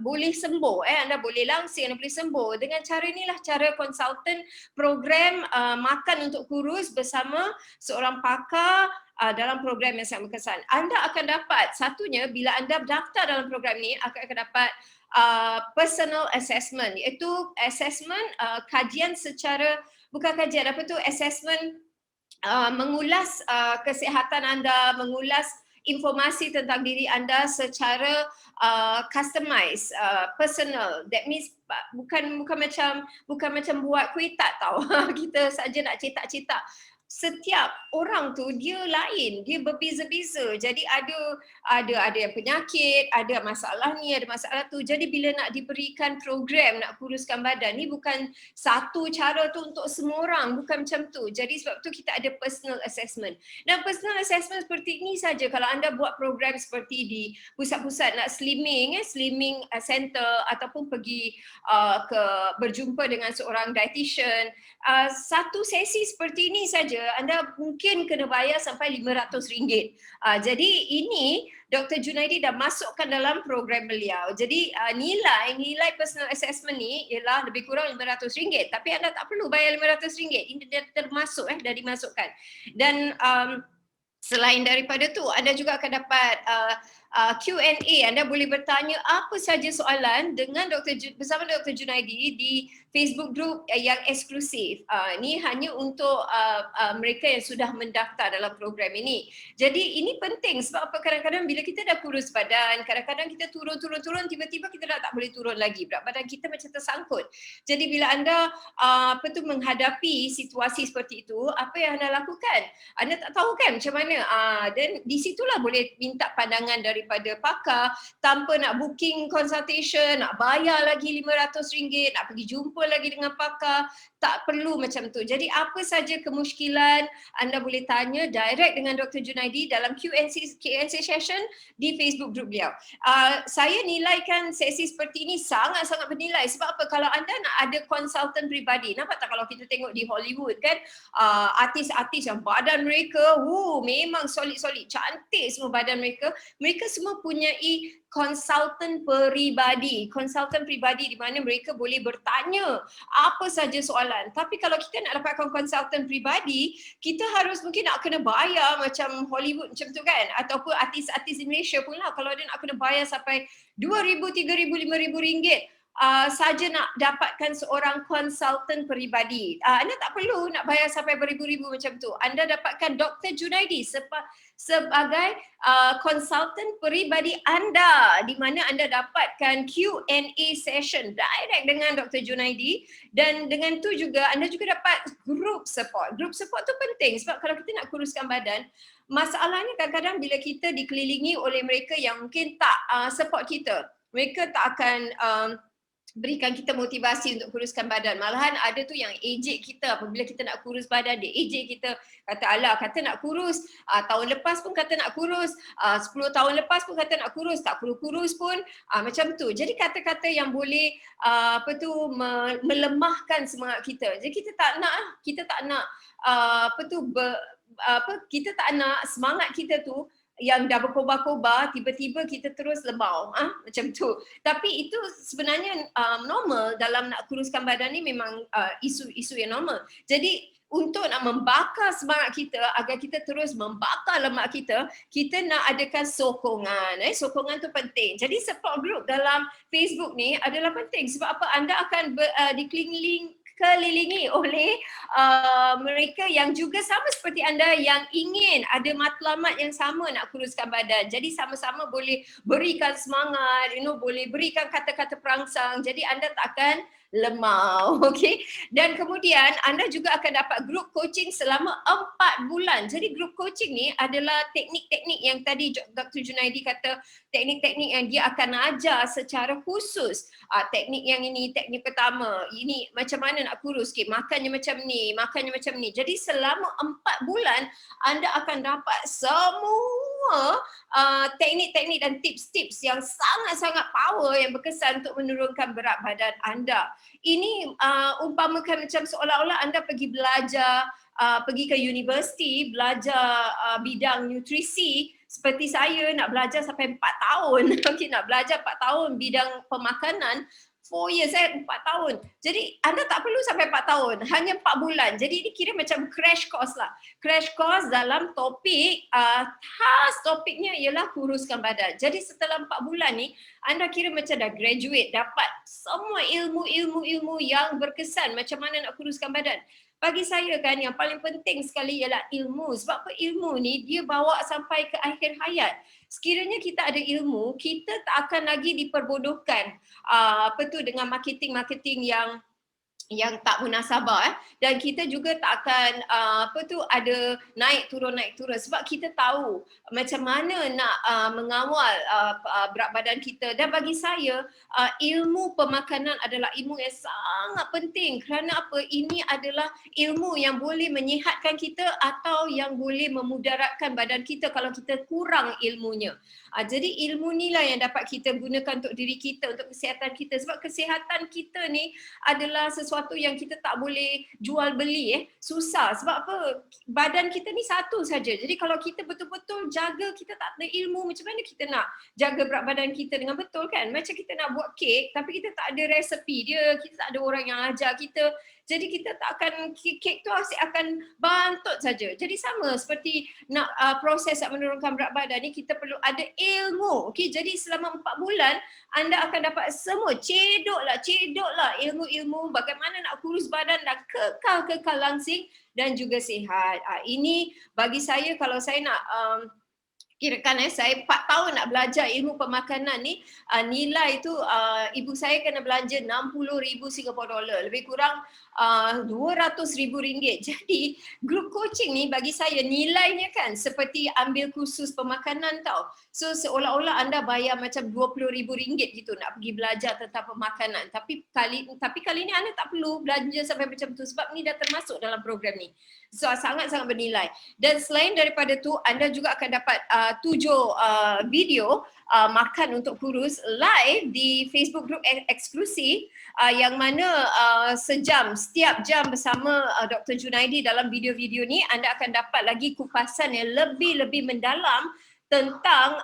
boleh sembuh. Anda boleh langsing, anda boleh sembuh. Dengan cara inilah cara konsultan program makan untuk kurus bersama seorang pakar dalam program yang sangat berkesan. Anda akan dapat, satunya bila anda daftar dalam program ni, akan dapat personal assessment, iaitu assessment kajian secara, bukan kajian, assessment mengulas kesihatan anda, mengulas informasi tentang diri anda secara customize, personal. That means bukan macam buat kuih tart tau. Kita saja nak cetak-cetak. Setiap orang tu dia lain, dia berbeza-beza. Jadi ada yang penyakit, ada masalah ni, ada masalah tu. Jadi bila nak diberikan program nak kuruskan badan ni, bukan satu cara tu untuk semua orang, bukan macam tu. Jadi sebab tu kita ada personal assessment. Dan personal assessment seperti ini saja kalau anda buat program seperti di pusat-pusat nak slimming center ataupun pergi berjumpa dengan seorang dietitian, satu sesi seperti ini saja anda mungkin kena bayar sampai RM500. Jadi ini Dr. Junaidi dah masukkan dalam program beliau. Jadi nilai personal assessment ni ialah lebih kurang RM500, tapi anda tak perlu bayar RM500. Ini dah termasuk dah dimasukkan. Dan selain daripada tu, anda juga akan dapat Q&A. Anda boleh bertanya apa saja soalan dengan bersama Dr. Junaidi di Facebook group yang eksklusif. Ini hanya untuk mereka yang sudah mendaftar dalam program ini. Jadi ini penting sebab apa, kadang-kadang bila kita dah kurus badan, kadang-kadang kita turun, tiba-tiba kita dah tak boleh turun lagi. Berat badan kita macam tersangkut. Jadi bila anda menghadapi situasi seperti itu, apa yang anda lakukan? Anda tak tahu kan macam mana? Dan di situlah boleh minta pandangan daripada pakar tanpa nak booking consultation, nak bayar lagi RM500, nak pergi jumpa lagi dengan pakar. Tak perlu macam tu. Jadi apa saja kemusykilan, anda boleh tanya direct dengan Dr. Junaidi dalam Q&A session di Facebook group beliau. Saya nilaikan sesi seperti ini sangat-sangat bernilai. Sebab apa? Kalau anda nak ada konsultan peribadi, nampak tak kalau kita tengok di Hollywood kan, artis-artis yang badan mereka memang solid-solid, cantik semua badan mereka. Mereka semua punyai konsultan peribadi di mana mereka boleh bertanya apa saja soalan. Tapi kalau kita nak dapatkan konsultan peribadi, kita harus mungkin nak kena bayar macam Hollywood macam tu kan, ataupun artis-artis di Malaysia pun lah, kalau dia nak kena bayar sampai RM2,000, RM3,000, RM5,000 saja nak dapatkan seorang konsultan peribadi. Anda tak perlu nak bayar sampai beribu-ribu macam tu. Anda dapatkan Dr. Junaidi sebagai konsultan peribadi anda, di mana anda dapatkan Q&A session direct dengan Dr. Junaidi, dan dengan tu juga anda juga dapat group support. Group support tu penting sebab kalau kita nak kuruskan badan, masalahnya kadang-kadang bila kita dikelilingi oleh mereka yang mungkin tak support kita, mereka tak akan berikan kita motivasi untuk kuruskan badan. Malahan ada tu yang ejek kita apabila kita nak kurus badan, dia ejek kita, kata alah kata nak kurus, tahun lepas pun kata nak kurus, 10 tahun lepas pun kata nak kurus, tak kurus pun, macam tu. Jadi kata-kata yang boleh melemahkan semangat kita. Jadi kita tak nak kita tak nak semangat kita tu yang dah berkobar-kobar, tiba-tiba kita terus lemau, macam tu. Tapi itu sebenarnya normal dalam nak kuruskan badan ni, memang isu-isu yang normal. Jadi untuk nak membakar semangat kita agar kita terus membakar lemak kita, kita nak adakan sokongan. Sokongan tu penting. Jadi support group dalam Facebook ni adalah penting. Sebab apa? Anda akan dikelilingi oleh mereka yang juga sama seperti anda, yang ingin ada matlamat yang sama nak kuruskan badan. Jadi sama-sama boleh berikan semangat, boleh berikan kata-kata perangsang. Jadi anda tak akan lemau, okey. Dan kemudian anda juga akan dapat group coaching selama 4 bulan. Jadi group coaching ni adalah teknik-teknik yang tadi Dr. Junaidi kata, teknik-teknik yang dia akan ajar secara khusus. Teknik yang ini, teknik pertama, ini macam mana nak kurus, makannya macam ni, makannya macam ni. Jadi selama 4 bulan anda akan dapat semua teknik-teknik dan tips-tips yang sangat-sangat power yang berkesan untuk menurunkan berat badan anda. Ini umpamakan macam seolah-olah anda pergi belajar, pergi ke universiti, belajar bidang nutrisi. Seperti saya nak belajar sampai 4 tahun, okay, nak belajar 4 tahun bidang pemakanan, 4 years, 4 tahun. Jadi anda tak perlu sampai 4 tahun, hanya 4 bulan. Jadi ini kira macam crash course lah. Crash course dalam topik, khas topiknya ialah kuruskan badan. Jadi setelah 4 bulan ni, anda kira macam dah graduate, dapat semua ilmu-ilmu yang berkesan macam mana nak kuruskan badan. Bagi saya kan yang paling penting sekali ialah ilmu. Sebab apa? Ilmu ni dia bawa sampai ke akhir hayat. Sekiranya kita ada ilmu, kita tak akan lagi diperbodohkan dengan marketing-marketing yang tak munasabah, dan kita juga tak akan ada naik turun sebab kita tahu macam mana nak mengawal berat badan kita. Dan bagi saya ilmu pemakanan adalah ilmu yang sangat penting. Kerana apa? Ini adalah ilmu yang boleh menyihatkan kita atau yang boleh memudaratkan badan kita kalau kita kurang ilmunya. Jadi ilmu ni lah yang dapat kita gunakan untuk diri kita, untuk kesihatan kita. Sebab kesihatan kita ni adalah sesuatu yang kita tak boleh jual beli. Susah. Sebab apa? Badan kita ni satu saja. Jadi kalau kita betul-betul jaga, kita tak ada ilmu, macam mana kita nak jaga berat badan kita dengan betul kan? Macam kita nak buat kek tapi kita tak ada resepi dia, kita tak ada orang yang ajar kita. Jadi kita tak akan, kek tu akan bantut saja. Jadi sama seperti nak proses nak menurunkan berat badan ni, kita perlu ada ilmu. Okey, jadi selama 4 bulan anda akan dapat semua, cedoklah ilmu-ilmu bagaimana nak kurus badan dan kekal langsing dan juga sihat. Ini bagi saya, kalau saya nak kirakan saya 4 tahun nak belajar ilmu pemakanan ni, nilai tu ibu saya kena belanja 60,000 Singapore dollar, lebih kurang 200,000 ringgit. Jadi group coaching ni bagi saya nilainya kan seperti ambil kursus pemakanan tau. So seolah-olah anda bayar macam 20,000 ringgit gitu nak pergi belajar tentang pemakanan. Tapi kali ni anda tak perlu belanja sampai macam tu sebab ni dah termasuk dalam program ni. So sangat-sangat bernilai. Dan selain daripada tu, anda juga akan dapat 7 video makan untuk kurus live di Facebook group eksklusif yang mana setiap jam bersama Dr. Junaidi. Dalam video-video ni anda akan dapat lagi kupasan yang lebih mendalam tentang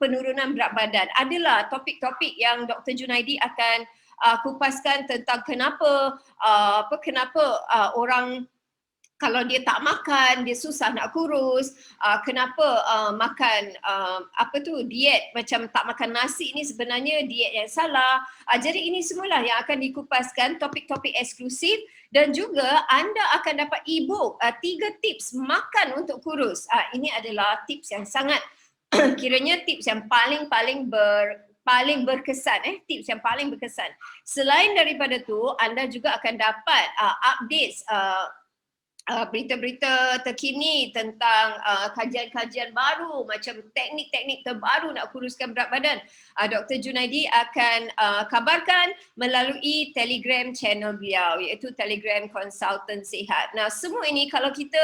penurunan berat badan. Adalah topik-topik yang Dr. Junaidi akan kupaskan tentang kenapa orang kalau dia tak makan, dia susah nak kurus, kenapa makan diet macam tak makan nasi ni sebenarnya diet yang salah. Jadi ini semualah yang akan dikupaskan, topik-topik eksklusif, dan juga anda akan dapat e-book 3 tips makan untuk kurus. Ini adalah tips yang sangat kiranya tips yang paling berkesan, tips yang paling berkesan. Selain daripada tu, anda juga akan dapat updates berita-berita terkini tentang kajian-kajian baru macam teknik-teknik terbaru nak kuruskan berat badan, Dr. Junaidi akan kabarkan melalui Telegram channel beliau, iaitu Telegram Konsultan Sihat. Nah, semua ini kalau kita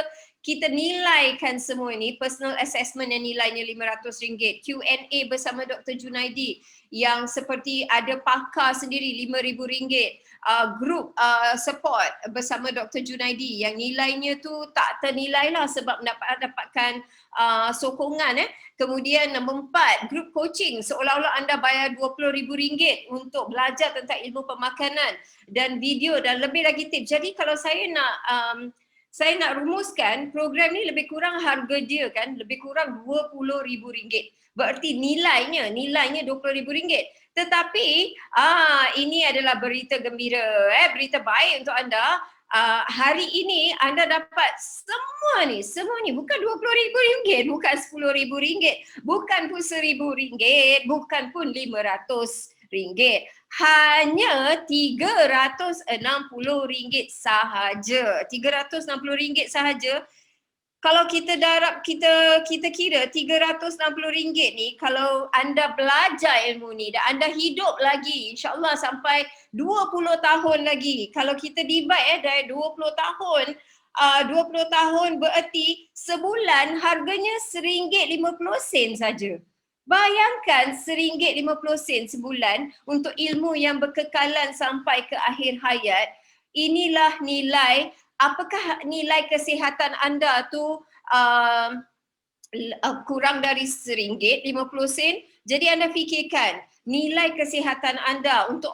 nilaikan semua ini, personal assessment yang nilainya RM500, Q&A bersama Dr. Junaidi yang seperti ada pakar sendiri RM5,000, grup support bersama Dr. Junaidi yang nilainya tu tak ternilai lah sebab dapatkan sokongan. Kemudian nombor 4, grup coaching, seolah-olah anda bayar RM20,000 untuk belajar tentang ilmu pemakanan dan video dan lebih lagi tips. Jadi kalau saya nak rumuskan, program ni lebih kurang harga dia kan, lebih kurang RM20,000. Berarti nilainya RM20,000. Tetapi ini adalah berita gembira, berita baik untuk anda. Hari ini anda dapat semua ni bukan RM20,000, bukan RM10,000, bukan pun RM1,000, bukan pun RM500. Hanya RM360 sahaja. RM360 sahaja. Kalau kita kira RM360 ni, kalau anda belajar ilmu ni dan anda hidup lagi insya-Allah sampai 20 tahun lagi. Kalau kita divide dari 20 tahun, 20 tahun berarti sebulan harganya RM1.50 saja. Bayangkan RM1.50 sebulan untuk ilmu yang berkekalan sampai ke akhir hayat. Inilah nilai. Apakah nilai kesihatan anda tu kurang dari RM1.50? Jadi anda fikirkan nilai kesihatan anda, untuk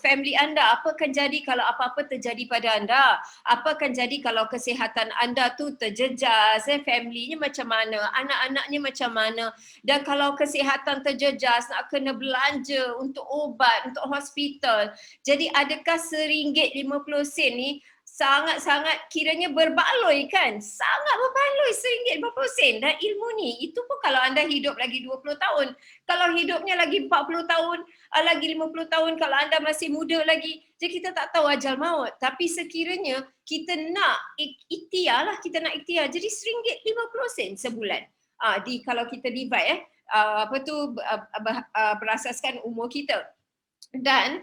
family anda, apa akan jadi kalau apa-apa terjadi pada anda? Apa akan jadi kalau kesihatan anda tu terjejas? Family-nya macam mana? Anak-anaknya macam mana? Dan kalau kesihatan terjejas, nak kena belanja untuk obat, untuk hospital. Jadi adakah RM1.50 ni sangat-sangat kiranya berbaloi kan? Sangat berbaloi RM1.50. Dan ilmu ni, itu pun kalau anda hidup lagi 20 tahun. Kalau hidupnya lagi 40 tahun, lagi 50 tahun, kalau anda masih muda lagi. Jadi kita tak tahu ajal maut. Tapi sekiranya kita nak ikhtiar. Jadi RM1.50 sebulan. Kalau kita divide berasaskan umur kita. Dan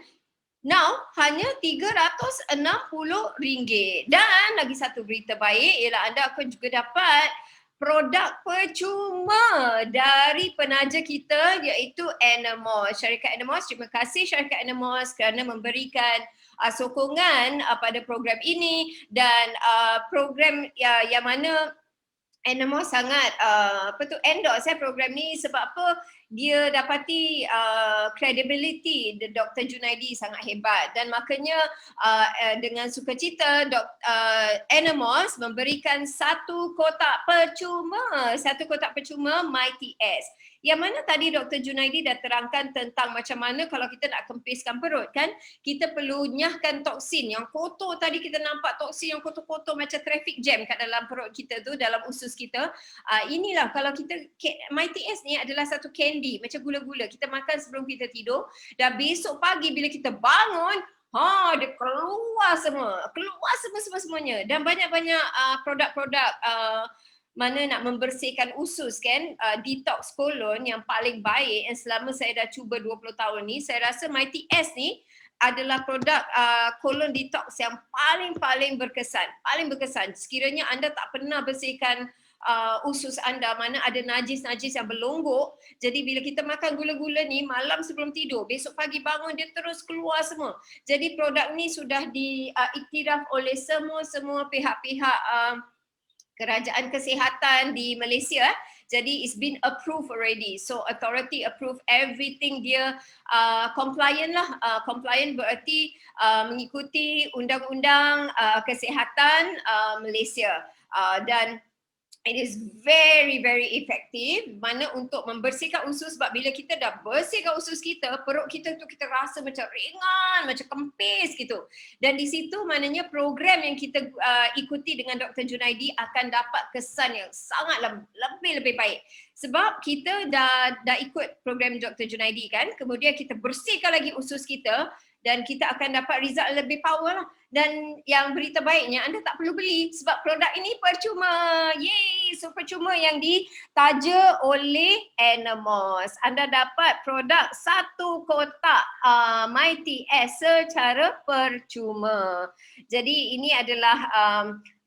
now hanya RM360. Dan lagi satu berita baik ialah anda akan juga dapat produk percuma dari penaja kita iaitu Anamos. Syarikat Anamos, terima kasih syarikat Anamos kerana memberikan sokongan pada program ini dan program yang mana Anamos sangat endorse program ni sebab apa? Dia dapati credibility Dr. Junaidi sangat hebat dan makanya dengan sukacita Anamos memberikan satu kotak percuma Mighty S. Yang mana tadi Dr. Junaidi dah terangkan tentang macam mana kalau kita nak kempiskan perut kan, kita perlu nyahkan toksin yang kotor. Tadi kita nampak toksin yang kotor-kotor macam traffic jam kat dalam perut kita tu, dalam usus kita. Inilah kalau kita, Mighty S ni adalah satu candy macam gula-gula. Kita makan sebelum kita tidur dan besok pagi bila kita bangun, dia keluar semuanya. Dan banyak-banyak produk-produk mana nak membersihkan usus kan, detox kolon yang paling baik yang selama saya dah cuba 20 tahun ni, saya rasa Mighty S ni adalah produk kolon detox yang paling berkesan. Sekiranya anda tak pernah bersihkan usus anda, mana ada najis-najis yang berlonggok, jadi bila kita makan gula-gula ni malam sebelum tidur, besok pagi bangun dia terus keluar semua. Jadi produk ni sudah diiktiraf oleh semua pihak-pihak kerajaan kesihatan di Malaysia. Jadi it's been approved already. So authority approve everything, dia compliant lah. Compliant berarti mengikuti undang-undang kesihatan Malaysia. Dan it is very effective mana untuk membersihkan usus, sebab bila kita dah bersihkan usus kita, perut kita tu kita rasa macam ringan, macam kempis gitu. Dan di situ maknanya program yang kita ikuti dengan Dr. Junaidi akan dapat kesan yang sangat lebih baik. Sebab kita dah ikut program Dr. Junaidi kan, kemudian kita bersihkan lagi usus kita, dan kita akan dapat result lebih power lah. Dan yang berita baiknya, anda tak perlu beli sebab produk ini percuma. Yeay, so percuma yang ditaja oleh Animos. Anda dapat produk satu kotak Mighty S secara percuma. Jadi ini adalah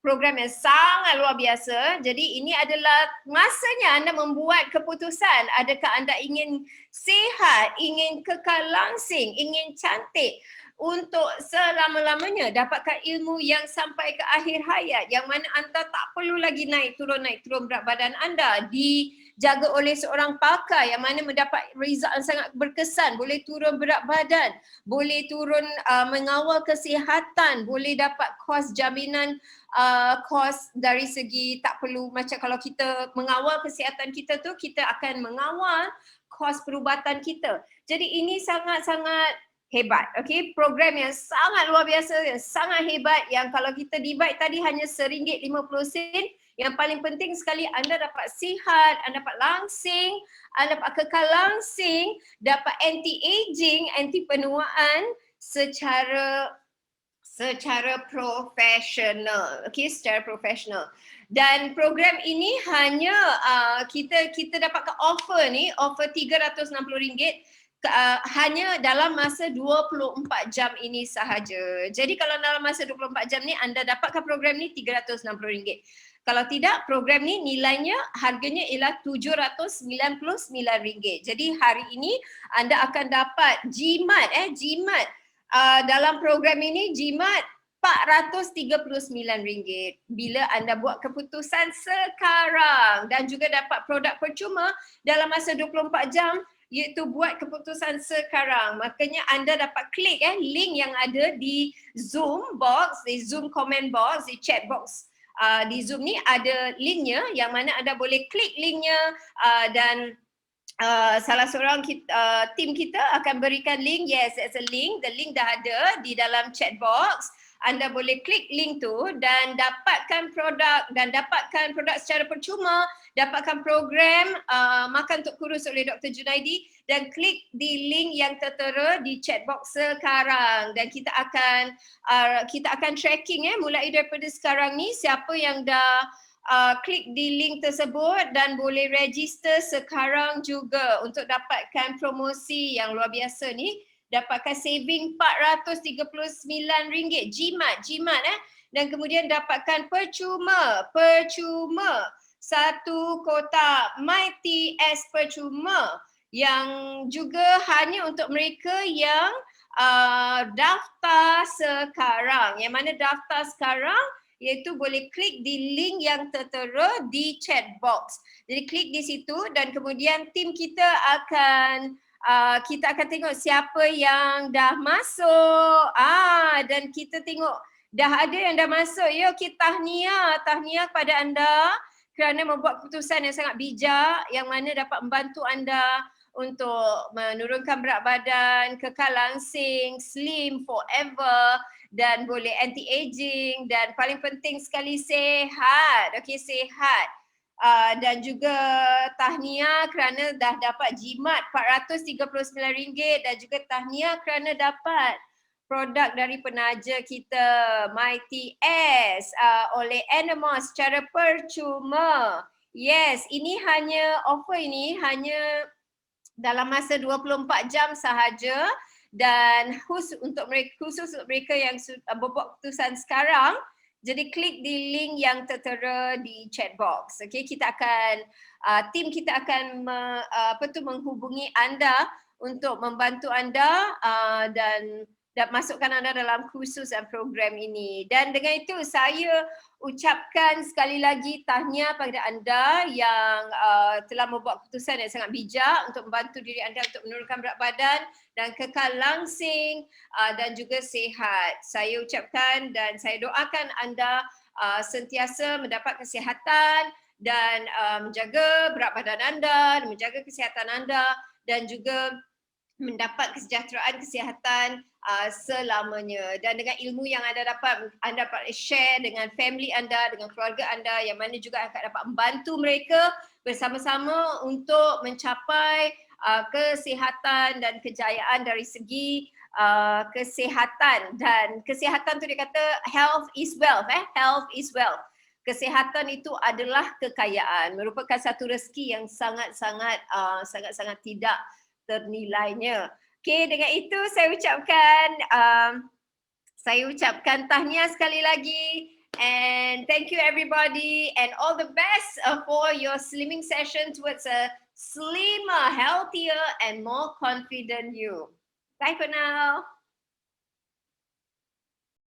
program yang sangat luar biasa. Jadi ini adalah masanya anda membuat keputusan. Adakah anda ingin sihat, ingin kekal langsing, ingin cantik untuk selama-lamanya, dapatkan ilmu yang sampai ke akhir hayat, yang mana anda tak perlu lagi naik turun berat badan anda, dijaga oleh seorang pakar yang mana mendapat result yang sangat berkesan, boleh turun berat badan, boleh turun mengawal kesihatan, boleh dapat kos jaminan, kos dari segi tak perlu macam kalau kita mengawal kesihatan kita tu, kita akan mengawal kos perubatan kita. Jadi ini sangat-sangat hebat, okey, program yang sangat luar biasa, yang sangat hebat, yang kalau kita divide tadi hanya RM1.50, yang paling penting sekali anda dapat sihat, anda dapat langsing, anda dapat kekal langsing, dapat anti-aging, anti penuaan secara profesional, okey, secara profesional. Dan program ini hanya kita dapatkan offer ni, offer RM360 hanya dalam masa 24 jam ini sahaja. Jadi kalau dalam masa 24 jam ni anda dapatkan program ni RM360. Kalau tidak, program ni nilainya, harganya ialah RM799. Jadi hari ini anda akan dapat jimat dalam program ini, jimat RM439 bila anda buat keputusan sekarang, dan juga dapat produk percuma dalam masa 24 jam, iaitu buat keputusan sekarang. Makanya anda dapat klik link yang ada di Zoom box, di Zoom comment box, di chat box. Di Zoom ni ada linknya yang mana anda boleh klik linknya, dan salah seorang tim kita akan berikan link. Yes, it's a link. The link dah ada di dalam chat box. Anda boleh klik link tu dan dapatkan produk secara percuma, dapatkan program Makan Untuk Kurus oleh Dr. Junaidi, dan klik di link yang tertera di chat box sekarang. Dan kita akan tracking mulai daripada sekarang ni siapa yang dah klik di link tersebut, dan boleh register sekarang juga untuk dapatkan promosi yang luar biasa ni. Dapatkan saving RM439 jimat dan kemudian dapatkan percuma satu kotak Mighty S percuma, yang juga hanya untuk mereka yang daftar sekarang. Yang mana daftar sekarang iaitu boleh klik di link yang tertera di chat box. Jadi klik di situ dan kemudian tim kita akan tengok siapa yang dah masuk. Dan kita tengok dah ada yang dah masuk. Ya, okey, tahniah kepada anda kerana membuat keputusan yang sangat bijak yang mana dapat membantu anda untuk menurunkan berat badan, kekal langsing, slim forever, dan boleh anti-aging, dan paling penting sekali sehat. Okey, sehat. Dan juga tahniah kerana dah dapat jimat RM439, dan juga tahniah kerana dapat produk dari penaja kita Mighty S oleh Animos secara percuma. Yes, ini hanya offer ini hanya dalam masa 24 jam sahaja, dan khusus untuk mereka yang berbuat keputusan sekarang. Jadi klik di link yang tertera di chat box. Okey, kita akan tim kita akan menghubungi anda untuk membantu anda dan masukkan anda dalam kursus dan program ini. Dan dengan itu saya ucapkan sekali lagi tahniah pada anda yang telah membuat keputusan yang sangat bijak untuk membantu diri anda untuk menurunkan berat badan dan kekal langsing dan juga sihat. Saya ucapkan dan saya doakan anda sentiasa mendapat kesihatan dan menjaga berat badan anda, menjaga kesihatan anda, dan juga mendapat kesejahteraan kesihatan selamanya. Dan dengan ilmu yang anda dapat share dengan family anda, dengan keluarga anda, yang mana juga akan dapat membantu mereka bersama-sama untuk mencapai kesihatan dan kejayaan dari segi kesihatan, dan kesihatan tu dia kata health is wealth, health is wealth. Kesihatan itu adalah kekayaan, merupakan satu rezeki yang sangat-sangat tidak ternilainya. Okey, dengan itu saya ucapkan tahniah sekali lagi, and thank you everybody, and all the best for your slimming session towards a slimmer, healthier and more confident you. Bye for now.